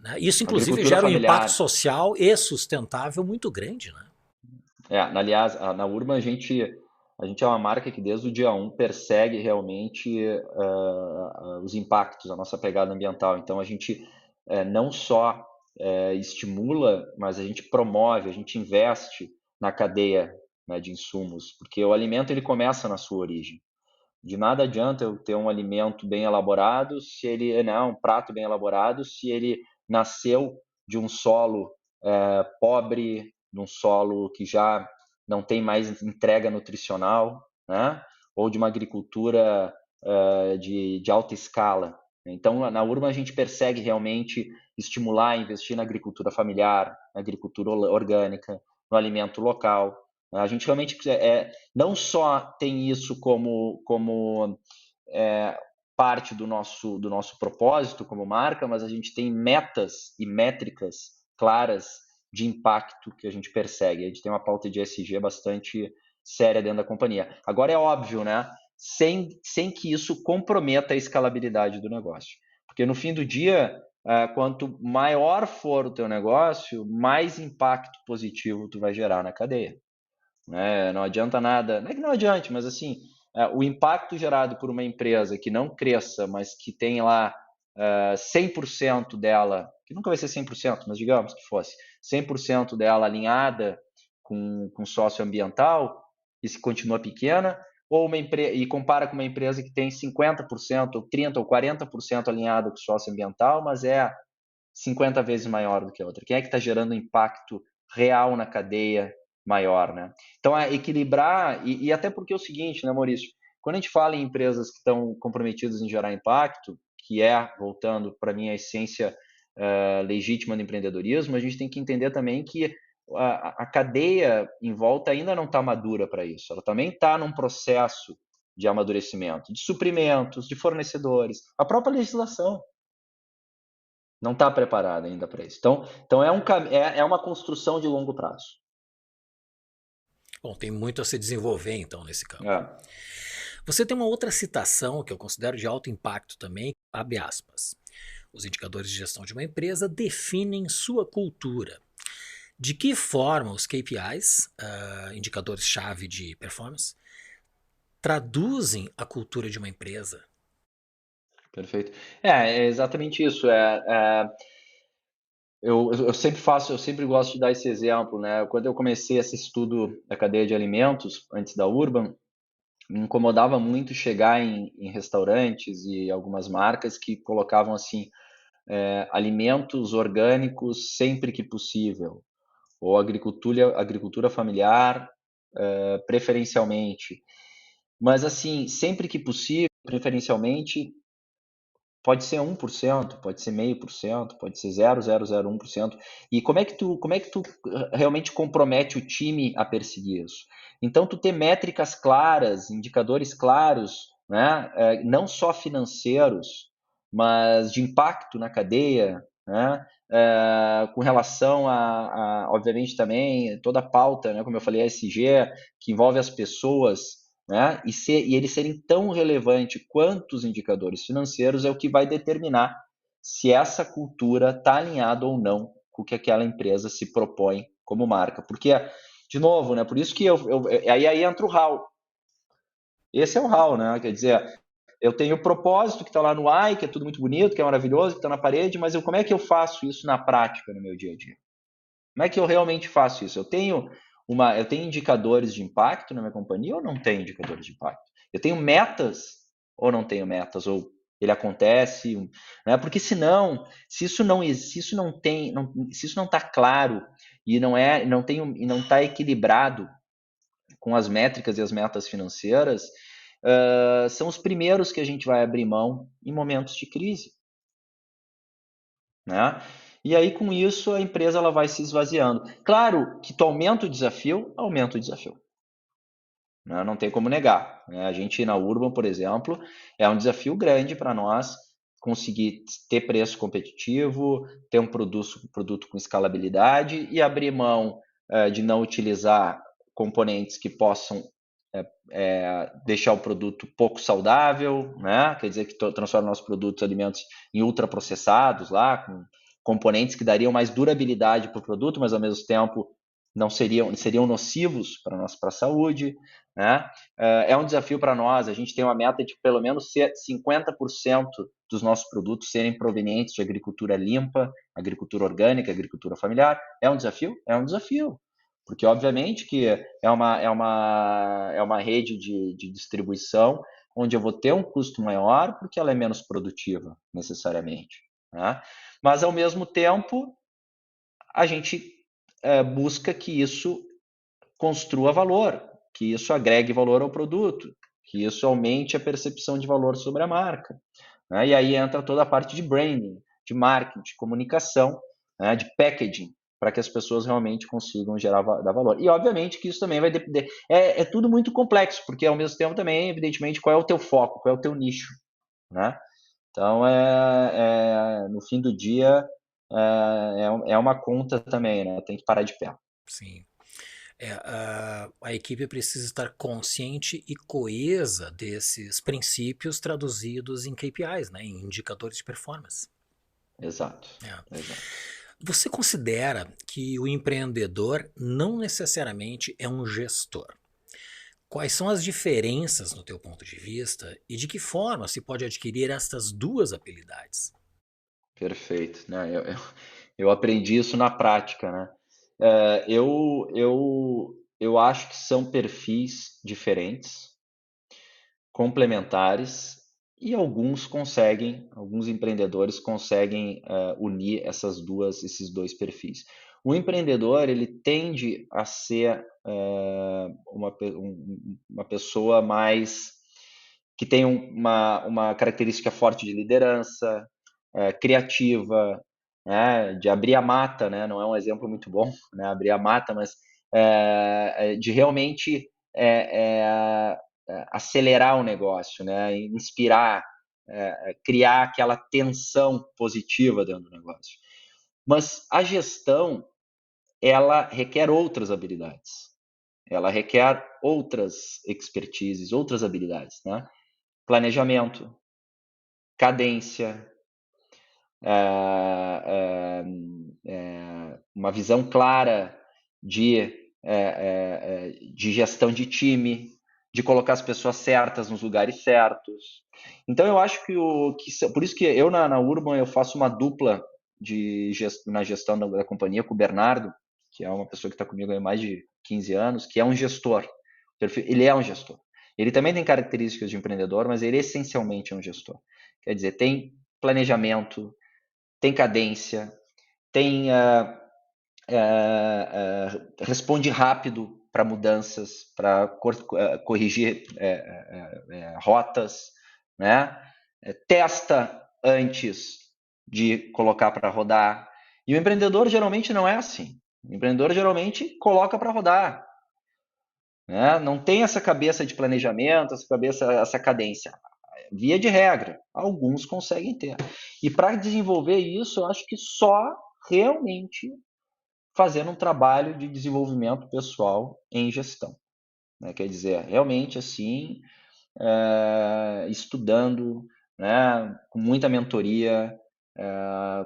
né? Isso, inclusive, Agricultura gera um impacto familiar. social e sustentável muito grande. Né? Aliás, na Urban a gente é uma marca que desde o dia 1 persegue realmente os impactos, a nossa pegada ambiental. Então a gente não só estimula, mas a gente promove, a gente investe na cadeia, né, de insumos, porque o alimento ele começa na sua origem. De nada adianta eu ter um alimento bem elaborado, se ele não, um prato bem elaborado, se ele nasceu de um solo pobre, de um solo que já não tem mais entrega nutricional, né? Ou de uma agricultura de alta escala. Então, na Urban a gente persegue realmente estimular, investir na agricultura familiar, na agricultura orgânica, no alimento local. A gente realmente não só tem isso como parte do nosso propósito como marca, mas a gente tem metas e métricas claras de impacto que a gente persegue. A gente tem uma pauta de ESG bastante séria dentro da companhia. Agora é óbvio, né? Sem que isso comprometa a escalabilidade do negócio. Porque no fim do dia, quanto maior for o teu negócio, mais impacto positivo tu vai gerar na cadeia, né? Não adianta nada, não é que não adiante, mas assim, o impacto gerado por uma empresa que não cresça, mas que tem lá 100% dela, que nunca vai ser 100%, mas digamos que fosse 100% dela alinhada com socioambiental, e se continua pequena, e compara com uma empresa que tem 50%, ou 30% ou 40% alinhada com o socioambiental, mas é 50 vezes maior do que a outra? Quem é que está gerando impacto real na cadeia maior, né? Então, é equilibrar, e até porque é o seguinte, né, Maurício? Quando a gente fala em empresas que estão comprometidas em gerar impacto, que é, voltando para mim, a essência legítima do empreendedorismo, a gente tem que entender também que a cadeia em volta ainda não está madura para isso. Ela também está num processo de amadurecimento, de suprimentos, de fornecedores, a própria legislação não está preparada ainda para isso. Então é uma construção de longo prazo. Bom, tem muito a se desenvolver então nesse campo. É. Você tem uma outra citação que eu considero de alto impacto também, abre aspas. Os indicadores de gestão de uma empresa definem sua cultura. De que forma os KPIs, indicadores-chave de performance, traduzem a cultura de uma empresa? Perfeito. É exatamente isso. Eu sempre gosto de dar esse exemplo, né? Quando eu comecei esse estudo da cadeia de alimentos, antes da Urban, me incomodava muito chegar em restaurantes e algumas marcas que colocavam assim, alimentos orgânicos sempre que possível, ou agricultura familiar, preferencialmente. Mas assim, sempre que possível, preferencialmente, pode ser 1%, pode ser 0,5%, pode ser 0,001%. E como é que tu realmente compromete o time a perseguir isso? Então, tu ter métricas claras, indicadores claros, né? Não só financeiros, mas de impacto na cadeia, né? Com relação obviamente, também toda a pauta, né? Como eu falei, a ESG, que envolve as pessoas, né? E eles serem tão relevantes quanto os indicadores financeiros é o que vai determinar se essa cultura está alinhada ou não com o que aquela empresa se propõe como marca. Porque, de novo, né? Por isso que aí entra o HAL. Esse é o HAL, né? Quer dizer, eu tenho o propósito que está lá no AI, que é tudo muito bonito, que é maravilhoso, que está na parede, mas como é que eu faço isso na prática, no meu dia a dia? Como é que eu realmente faço isso? Eu tenho indicadores de impacto na minha companhia ou não tenho indicadores de impacto? Eu tenho metas ou não tenho metas? Ou ele acontece, né? Porque senão, se isso não está claro e não está equilibrado com as métricas e as metas financeiras, são os primeiros que a gente vai abrir mão em momentos de crise, né? E aí, com isso, a empresa ela vai se esvaziando. Claro que tu aumenta o desafio. Né? Não tem como negar. Né? A gente na Urban, por exemplo, é um desafio grande para nós conseguir ter preço competitivo, ter um produto com escalabilidade e abrir mão de não utilizar componentes que possam deixar o produto pouco saudável, né? Quer dizer que transforma nossos produtos, alimentos, em ultraprocessados lá, com componentes que dariam mais durabilidade para o produto, mas ao mesmo tempo não seriam nocivos para a saúde, né? É um desafio para nós. A gente tem uma meta de pelo menos 50% dos nossos produtos serem provenientes de agricultura limpa, agricultura orgânica, agricultura familiar. É um desafio? É um desafio. Porque, obviamente, que é uma rede de distribuição onde eu vou ter um custo maior porque ela é menos produtiva, necessariamente. Né? Mas, ao mesmo tempo, a gente busca que isso construa valor, que isso agregue valor ao produto, que isso aumente a percepção de valor sobre a marca. Né? E aí entra toda a parte de branding, de marketing, de comunicação, né? De packaging, para que as pessoas realmente consigam dar valor. E obviamente que isso também vai depender. É tudo muito complexo, porque ao mesmo tempo também, evidentemente, qual é o teu foco, qual é o teu nicho. Né? Então, no fim do dia, é uma conta também, né? Tem que parar de pé. Sim. A equipe precisa estar consciente e coesa desses princípios traduzidos em KPIs, né, em indicadores de performance. Exato, É. exato. Você considera que o empreendedor não necessariamente é um gestor? Quais são as diferenças no teu ponto de vista e de que forma se pode adquirir estas duas habilidades? Perfeito, né? Eu aprendi isso na prática, né? Eu acho que são perfis diferentes, complementares e alguns empreendedores conseguem unir esses dois perfis. O empreendedor ele tende a ser uma pessoa mais que tem uma característica forte de liderança, criativa, né, de abrir a mata, né, não é um exemplo muito bom, né, abrir a mata, mas de realmente acelerar o negócio, né, inspirar, criar aquela tensão positiva dentro do negócio. Mas a gestão, ela requer outras habilidades, ela requer outras expertises, outras habilidades, né? Planejamento, cadência, uma visão clara de gestão de time, de colocar as pessoas certas nos lugares certos. Então eu acho por isso que eu na Urban eu faço uma dupla na gestão da companhia com o Bernardo, que é uma pessoa que está comigo há mais de 15 anos, que é um gestor. Ele é um gestor. Ele também tem características de empreendedor, mas ele essencialmente é um gestor. Quer dizer, tem planejamento, tem cadência, tem responde rápido para mudanças, para corrigir rotas, né? Testa antes de colocar para rodar. E o empreendedor geralmente não é assim. O empreendedor geralmente coloca para rodar, né? Não tem essa cabeça de planejamento, essa cadência. Via de regra, alguns conseguem ter. E para desenvolver isso, eu acho que só realmente fazendo um trabalho de desenvolvimento pessoal em gestão, né? Quer dizer, realmente assim, estudando, né? Com muita mentoria,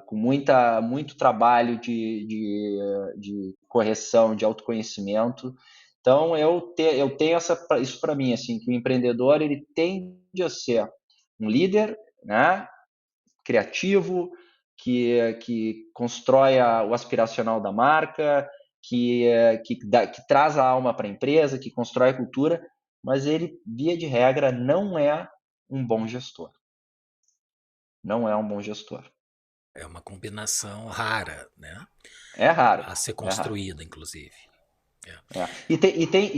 com muito trabalho de correção, de autoconhecimento. Então, eu tenho isso para mim, assim, que o empreendedor ele tende a ser um líder, né? Criativo, que constrói o aspiracional da marca, que traz a alma para a empresa, que constrói a cultura, mas ele, via de regra, não é um bom gestor. Não é um bom gestor. É uma combinação rara, né? É raro, A ser é raro. construída, inclusive. É. É.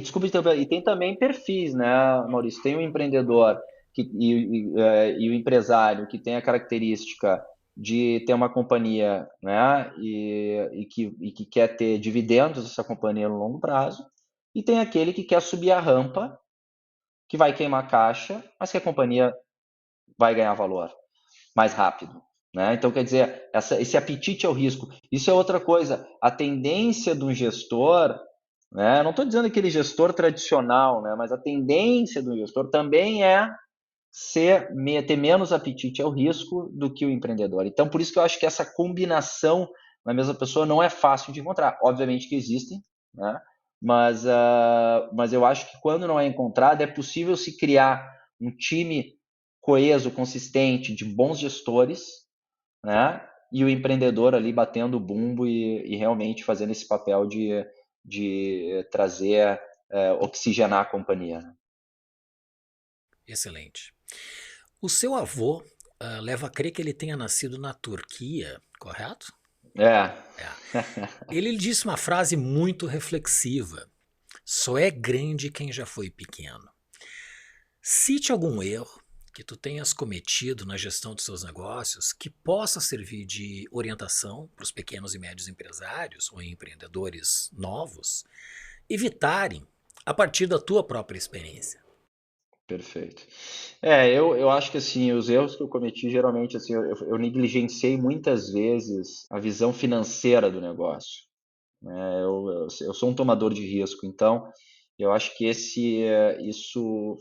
Desculpa, e tem também perfis, né, Maurício? Tem o empreendedor e o empresário que tem a característica de ter uma companhia, né, e que quer ter dividendos dessa companhia no longo prazo, e tem aquele que quer subir a rampa, que vai queimar caixa, mas que a companhia vai ganhar valor mais rápido. Né? Então, quer dizer, esse apetite ao risco. Isso é outra coisa. A tendência do gestor, né? Não estou dizendo aquele gestor tradicional, né? Mas a tendência do gestor também é ter menos apetite ao risco do que o empreendedor. Então, por isso que eu acho que essa combinação na mesma pessoa não é fácil de encontrar. Obviamente que existem, né? Mas eu acho que quando não é encontrada, é possível se criar um time coeso, consistente, de bons gestores, né? E o empreendedor ali batendo o bumbo e realmente fazendo esse papel de trazer, oxigenar a companhia. Né? Excelente. O seu avô leva a crer que ele tenha nascido na Turquia, correto? É. É. Ele disse uma frase muito reflexiva: só é grande quem já foi pequeno. Cite algum erro que tu tenhas cometido na gestão dos seus negócios que possa servir de orientação para os pequenos e médios empresários ou empreendedores novos evitarem a partir da tua própria experiência. Perfeito. Eu acho que assim, os erros que eu cometi geralmente assim, eu negligenciei muitas vezes a visão financeira do negócio. Né? Eu sou um tomador de risco, então eu acho que isso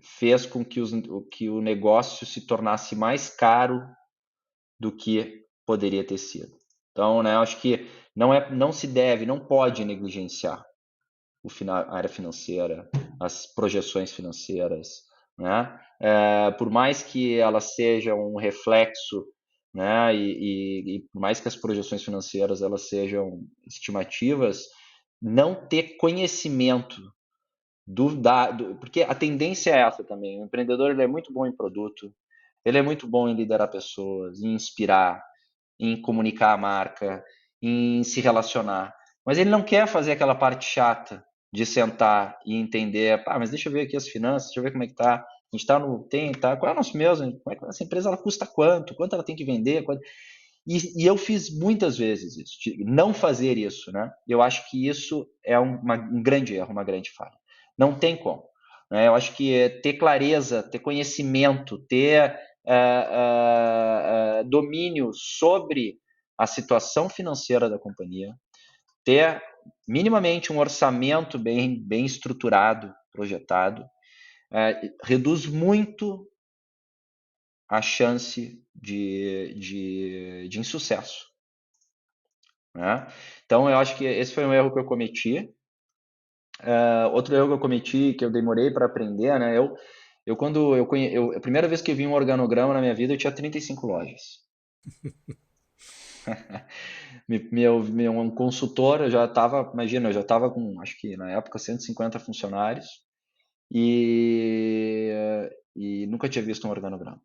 fez com que o negócio se tornasse mais caro do que poderia ter sido. Então, né, eu acho que não se deve, não pode negligenciar a área financeira, as projeções financeiras, né? Por mais que elas sejam um reflexo, né, e por mais que as projeções financeiras elas sejam estimativas, não ter conhecimento Porque a tendência é essa também. O empreendedor ele é muito bom em produto, ele é muito bom em liderar pessoas, em inspirar, em comunicar a marca, em se relacionar. Mas ele não quer fazer aquela parte chata de sentar e entender, mas deixa eu ver aqui as finanças, deixa eu ver como é que tá. A gente está qual é o nosso mesmo? Como é que essa empresa ela custa quanto? Quanto ela tem que vender? E eu fiz muitas vezes isso, de não fazer isso, né? Eu acho que isso é um grande erro, uma grande falha. Não tem como. Né? Eu acho que ter clareza, ter conhecimento, ter domínio sobre a situação financeira da companhia, ter minimamente um orçamento bem estruturado, projetado, reduz muito a chance de insucesso. Né? Então, eu acho que esse foi um erro que eu cometi. Outro erro que eu cometi, que eu demorei para aprender, né? A primeira vez que eu vi um organograma na minha vida, eu tinha 35 lojas. Um consultor, eu já estava, imagina, eu já estava com, acho que na época, 150 funcionários e, e nunca tinha visto um organograma.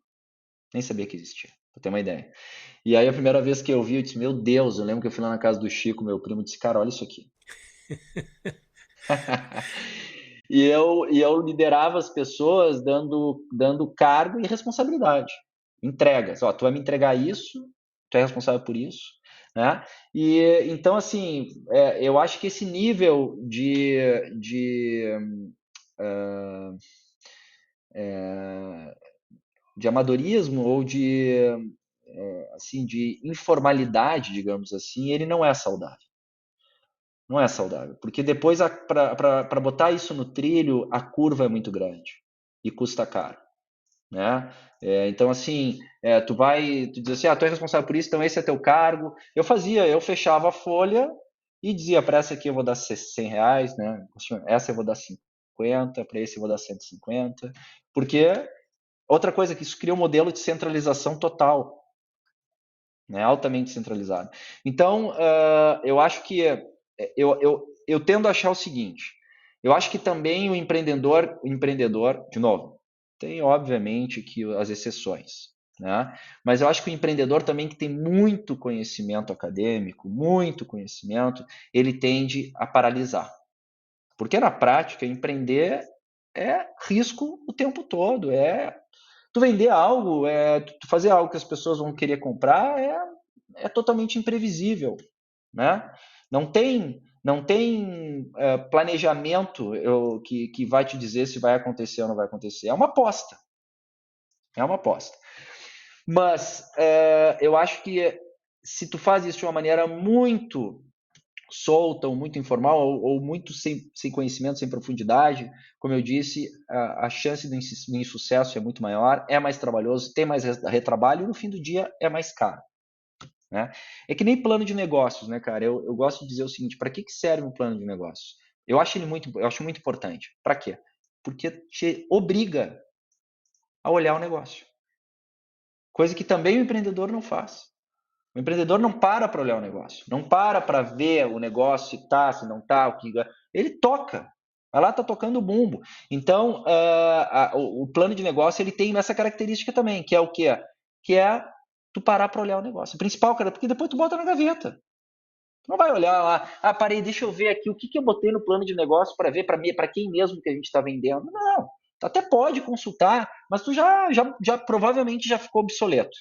Nem sabia que existia, pra ter uma ideia. E aí a primeira vez que eu vi, eu disse, meu Deus, eu lembro que eu fui lá na casa do Chico, meu primo, disse, cara, olha isso aqui. E eu liderava as pessoas dando cargo e responsabilidade. Entregas. Ó, tu vai me entregar isso, tu é responsável por isso. Né? E então, assim, eu acho que esse nível de amadorismo ou de informalidade, digamos assim, ele não é saudável. Não é saudável, porque depois para botar isso no trilho, a curva é muito grande e custa caro, né? Então assim, tu diz assim, tu é responsável por isso, então esse é teu cargo. Eu fechava a folha e dizia, para essa aqui eu vou dar R$100, né? Essa eu vou dar 50, para esse eu vou dar 150, porque outra coisa que isso cria um modelo de centralização total, né? Altamente centralizado. Então, eu acho que eu tendo a achar o seguinte, eu acho que também o empreendedor, de novo, tem obviamente que as exceções, né? Mas eu acho que o empreendedor também que tem muito conhecimento acadêmico, muito conhecimento, ele tende a paralisar. Porque na prática, empreender é risco o tempo todo, tu vender algo, tu fazer algo que as pessoas vão querer comprar é totalmente imprevisível, né? Não tem planejamento que vai te dizer se vai acontecer ou não vai acontecer. É uma aposta. É uma aposta. Mas eu acho que se tu faz isso de uma maneira muito solta ou muito informal ou muito sem conhecimento, sem profundidade, como eu disse, a chance do insucesso é muito maior, é mais trabalhoso, tem mais retrabalho e no fim do dia é mais caro. Né? É que nem plano de negócios, né, cara? Eu gosto de dizer o seguinte: para que serve um plano de negócios? Eu acho muito importante. Para quê? Porque te obriga a olhar o negócio. Coisa que também o empreendedor não faz. O empreendedor não para olhar o negócio, não para ver o negócio se tá, se não tá, o que ele toca. Vai lá, tá tocando o bumbo. Então, o plano de negócio ele tem essa característica também, que é o quê? Que é tu parar para olhar o negócio. O principal, cara, porque depois tu bota na gaveta. Tu não vai olhar lá, parei, deixa eu ver aqui o que eu botei no plano de negócio para ver para quem mesmo que a gente está vendendo. Não, tu até pode consultar, mas tu já provavelmente já ficou obsoleto.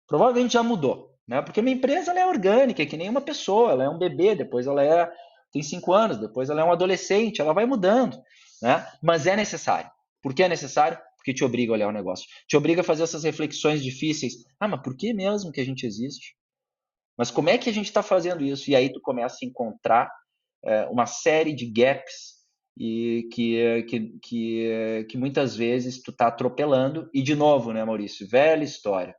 Provavelmente já mudou, né? Porque uma empresa ela é orgânica, é que nem uma pessoa, ela é um bebê, depois tem 5 anos, depois ela é um adolescente, ela vai mudando, né? Mas é necessário. Por que é necessário? Porque te obriga a olhar o negócio, te obriga a fazer essas reflexões difíceis. Mas por que mesmo que a gente existe? Mas como é que a gente está fazendo isso? E aí tu começa a encontrar uma série de gaps e que muitas vezes tu está atropelando. E de novo, né, Maurício? Velha história.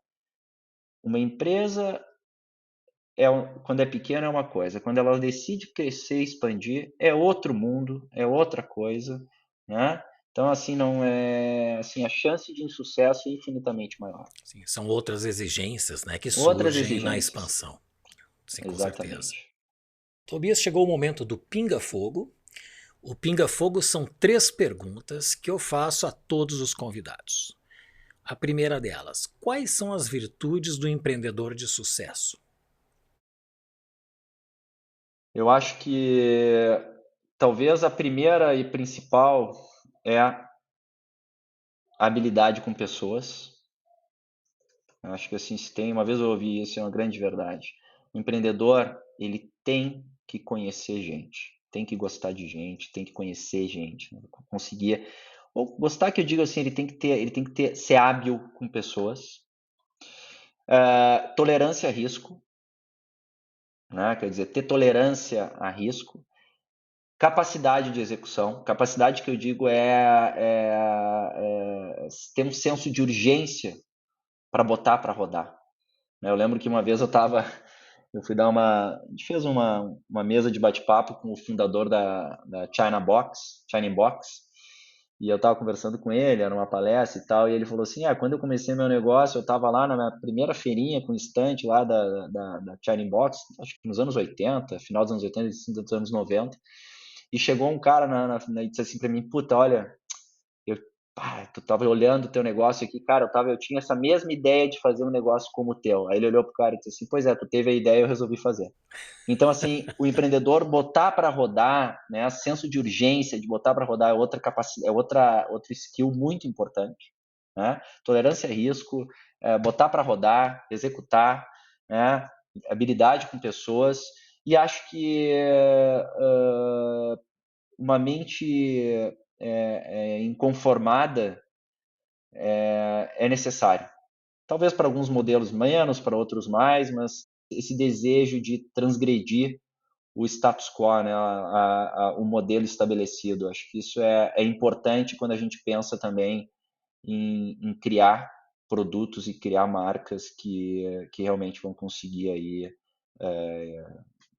Uma empresa, quando é pequena, é uma coisa. Quando ela decide crescer, expandir, é outro mundo, é outra coisa, né? Então, assim, não é, assim, a chance de insucesso é infinitamente maior. Sim, são outras exigências, né, que Outras surgem na exigências, expansão. Sim, com certeza. exatamente. Tobias, chegou o momento do pinga-fogo, O Pinga Fogo são 3 perguntas que eu faço a todos os convidados. A primeira delas: quais são as virtudes do empreendedor de sucesso? Eu acho que talvez a primeira e principal é a habilidade com pessoas. Eu acho que assim, se tem, uma vez eu ouvi isso, é uma grande verdade. O empreendedor, ele tem que conhecer gente, tem que gostar de gente, tem que conhecer gente, né? Conseguir, ou gostar que eu digo assim, ser hábil com pessoas. Tolerância a risco, né? Quer dizer, ter tolerância a risco. Capacidade de execução. Capacidade que eu digo é ter um senso de urgência para botar para rodar. Eu lembro que uma vez eu fui dar a gente fez uma mesa de bate-papo com o fundador da China Box, e eu estava conversando com ele, era uma palestra e tal, e ele falou assim, quando eu comecei meu negócio, eu estava lá na minha primeira feirinha com estante lá da China Box, acho que nos anos 80, final dos anos 80, início dos anos 90, e chegou um cara e disse assim para mim, puta, olha, eu, tu tava olhando o teu negócio aqui, cara, eu tinha essa mesma ideia de fazer um negócio como o teu. Aí ele olhou pro cara e disse assim, pois é, tu teve a ideia, eu resolvi fazer. Então, assim, o empreendedor botar para rodar, né, senso de urgência de botar para rodar é outra capacidade, outra skill muito importante, né? Tolerância a risco, botar para rodar, executar, né? Habilidade com pessoas, e acho que uma mente inconformada é necessário. Talvez para alguns modelos menos, para outros mais, mas esse desejo de transgredir o status quo, né, o modelo estabelecido. Acho que isso é importante quando a gente pensa também em criar produtos e criar marcas que realmente vão conseguir aí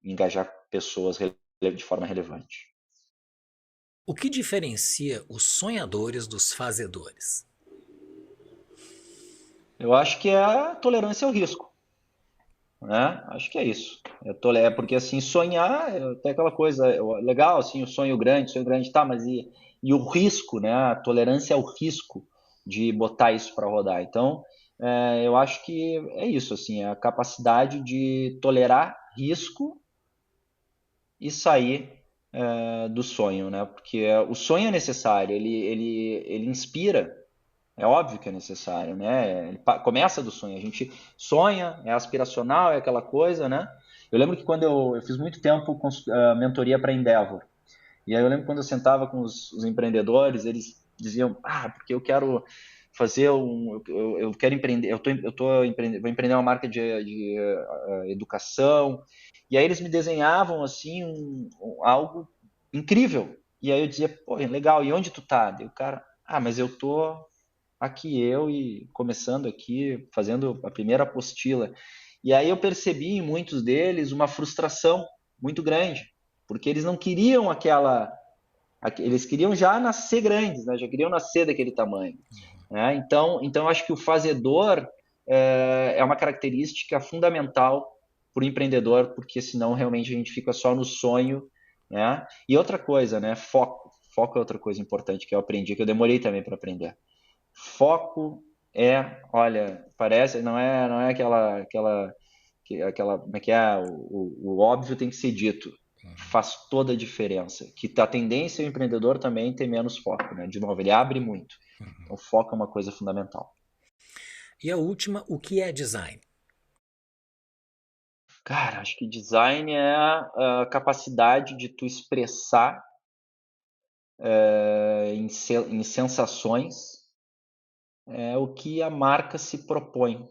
engajar pessoas de forma relevante. O que diferencia os sonhadores dos fazedores? Eu acho que é a tolerância ao risco, né? Acho que é isso. Porque assim, sonhar é até aquela coisa, legal, assim, sonho grande, tá, mas e o risco, né? A tolerância ao risco de botar isso para rodar. Então, eu acho que é isso, assim, a capacidade de tolerar risco e sair do sonho, né? Porque o sonho é necessário, ele inspira, é óbvio que é necessário, né? Ele começa do sonho. A gente sonha, é aspiracional, é aquela coisa, né? Eu lembro que quando eu fiz muito tempo mentoria para Endeavor. E aí eu lembro quando eu sentava com os empreendedores, eles diziam, porque eu quero fazer eu quero empreender, vou empreender uma marca de educação. E aí eles me desenhavam assim algo incrível. E aí eu dizia, pô, legal, e onde tu tá? E o cara, mas eu tô aqui e começando aqui, fazendo a primeira apostila. E aí eu percebi em muitos deles uma frustração muito grande, porque eles não queriam eles queriam já nascer grandes, né? Já queriam nascer daquele tamanho, né? Então acho que o fazedor é uma característica fundamental para o empreendedor, porque senão realmente a gente fica só no sonho, né? E outra coisa, né? Foco. Foco é outra coisa importante que eu aprendi, que eu demorei também para aprender. Foco olha, parece, não é como é que é, o óbvio tem que ser dito. Faz toda a diferença. Que a tendência é o empreendedor também ter menos foco, né? De novo, ele abre muito. Então, foco é uma coisa fundamental. E a última, o que é design? Cara, acho que design é a capacidade de tu expressar em sensações o que a marca se propõe,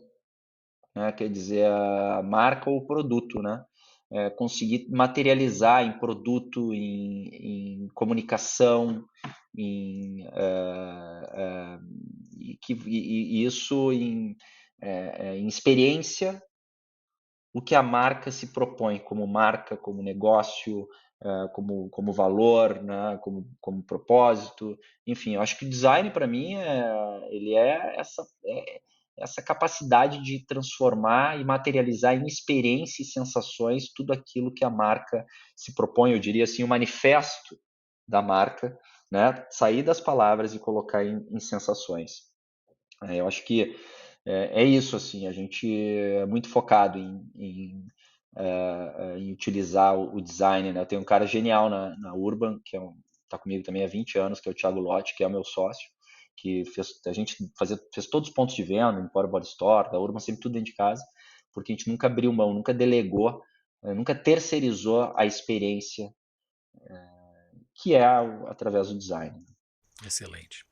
né? Quer dizer, a marca ou o produto, né? Conseguir materializar em produto, em comunicação, em, e isso em experiência, o que a marca se propõe como marca, como negócio, como valor, né? Como propósito. Enfim, eu acho que o design para mim ele essa capacidade de transformar e materializar em experiência e sensações tudo aquilo que a marca se propõe, eu diria assim, o manifesto da marca, né? Sair das palavras e colocar em sensações. Eu acho que é isso, assim, a gente é muito focado em utilizar o design, né? Eu tenho um cara genial na Urban, que tá comigo também há 20 anos, que é o Thiago Lotti, que é o meu sócio, que fez todos os pontos de venda, Empório Body Store, da Urban, sempre tudo dentro de casa, porque a gente nunca abriu mão, nunca delegou, nunca terceirizou a experiência, que é através do design. Excelente.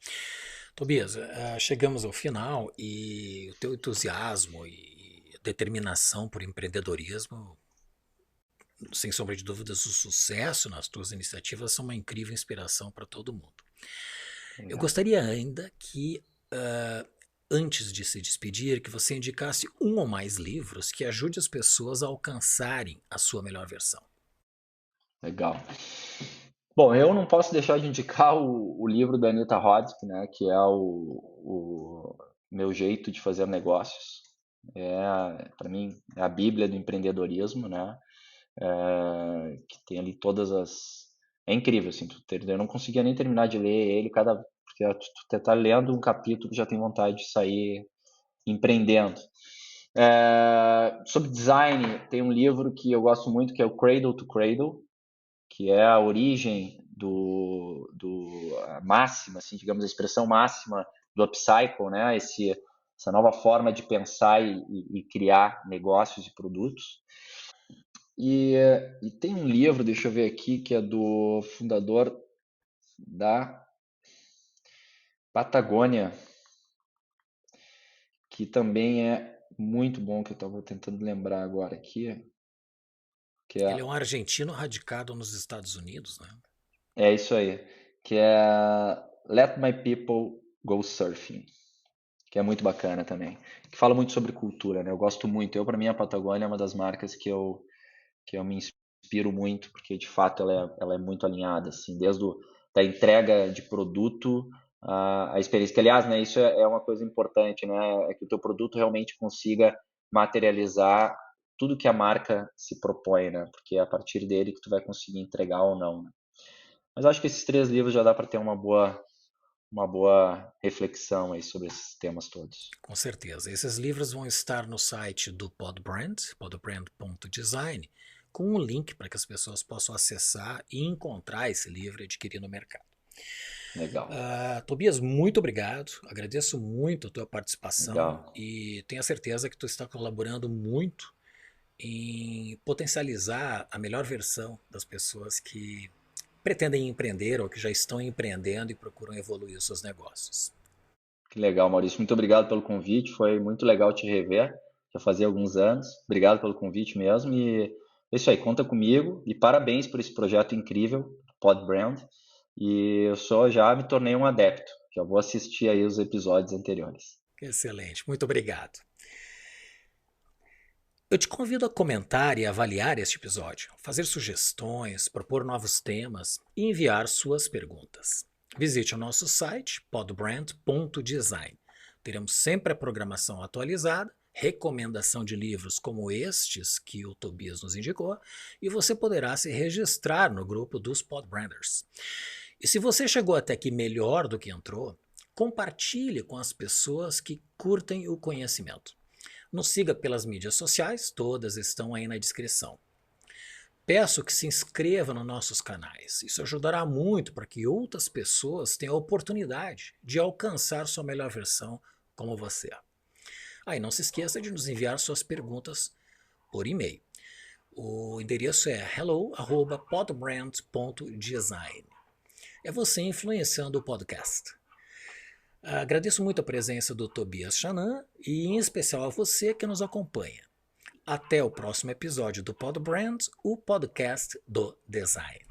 Tobias, chegamos ao final e o teu entusiasmo e determinação por empreendedorismo, sem sombra de dúvidas, o sucesso nas tuas iniciativas são uma incrível inspiração para todo mundo. Eu Legal. gostaria ainda que, antes de se despedir, que você indicasse um ou mais livros que ajude as pessoas a alcançarem a sua melhor versão. Legal. Bom, eu não posso deixar de indicar o livro da Anita Roddick, né, que é o Meu Jeito de Fazer Negócios. Para mim, é a Bíblia do empreendedorismo, né? Que tem ali todas as... É incrível, assim, eu não conseguia nem terminar de ler ele, porque tu tá lendo um capítulo já tem vontade de sair empreendendo. Sobre design, tem um livro que eu gosto muito, que é o Cradle to Cradle, que é a origem a máxima, assim, digamos, a expressão máxima do upcycle, né? Essa nova forma de pensar e criar negócios e produtos. E tem um livro, deixa eu ver aqui, que é do fundador da Patagônia, que também é muito bom, que eu estava tentando lembrar agora aqui, que Ele é um argentino radicado nos Estados Unidos, né? é isso aí, que é Let My People Go Surfing, que é muito bacana também, que fala muito sobre cultura, né? Eu gosto muito. Para mim, a Patagônia é uma das marcas que eu me inspiro muito, porque de fato ela é muito alinhada, assim, da entrega de produto a experiência. Que, aliás, né, isso é uma coisa importante, né? É que o teu produto realmente consiga materializar tudo que a marca se propõe, né? Porque é a partir dele que tu vai conseguir entregar ou não, né? Mas acho que esses 3 livros já dá para ter uma boa reflexão aí sobre esses temas todos. Com certeza. Esses livros vão estar no site do Podbrand, podbrand.design, com um link para que as pessoas possam acessar e encontrar esse livro e adquirir no mercado. Legal, Tobias, muito obrigado. Agradeço muito a tua participação legal. e tenho a certeza que tu está colaborando muito em potencializar a melhor versão das pessoas que pretendem empreender ou que já estão empreendendo e procuram evoluir os seus negócios. Que legal, Maurício. Muito obrigado pelo convite. Foi muito legal te rever. Já fazia alguns anos. Obrigado pelo convite mesmo. E é isso aí, conta comigo. E parabéns por esse projeto incrível, Pod Brand. E já me tornei um adepto. Já vou assistir aí os episódios anteriores. Excelente, muito obrigado. Eu te convido a comentar e avaliar este episódio, fazer sugestões, propor novos temas e enviar suas perguntas. Visite o nosso site podbrand.design. Teremos sempre a programação atualizada, recomendação de livros como estes que o Tobias nos indicou, e você poderá se registrar no grupo dos Podbranders. E se você chegou até aqui melhor do que entrou, compartilhe com as pessoas que curtem o conhecimento. Nos siga pelas mídias sociais, todas estão aí na descrição. Peço que se inscreva nos nossos canais. Isso ajudará muito para que outras pessoas tenham a oportunidade de alcançar sua melhor versão como você. E não se esqueça de nos enviar suas perguntas por e-mail. O endereço é hello@podbrand.design. É você influenciando o podcast. Agradeço muito a presença do Tobias Chanan e em especial a você que nos acompanha. Até o próximo episódio do Podbrand, o podcast do design.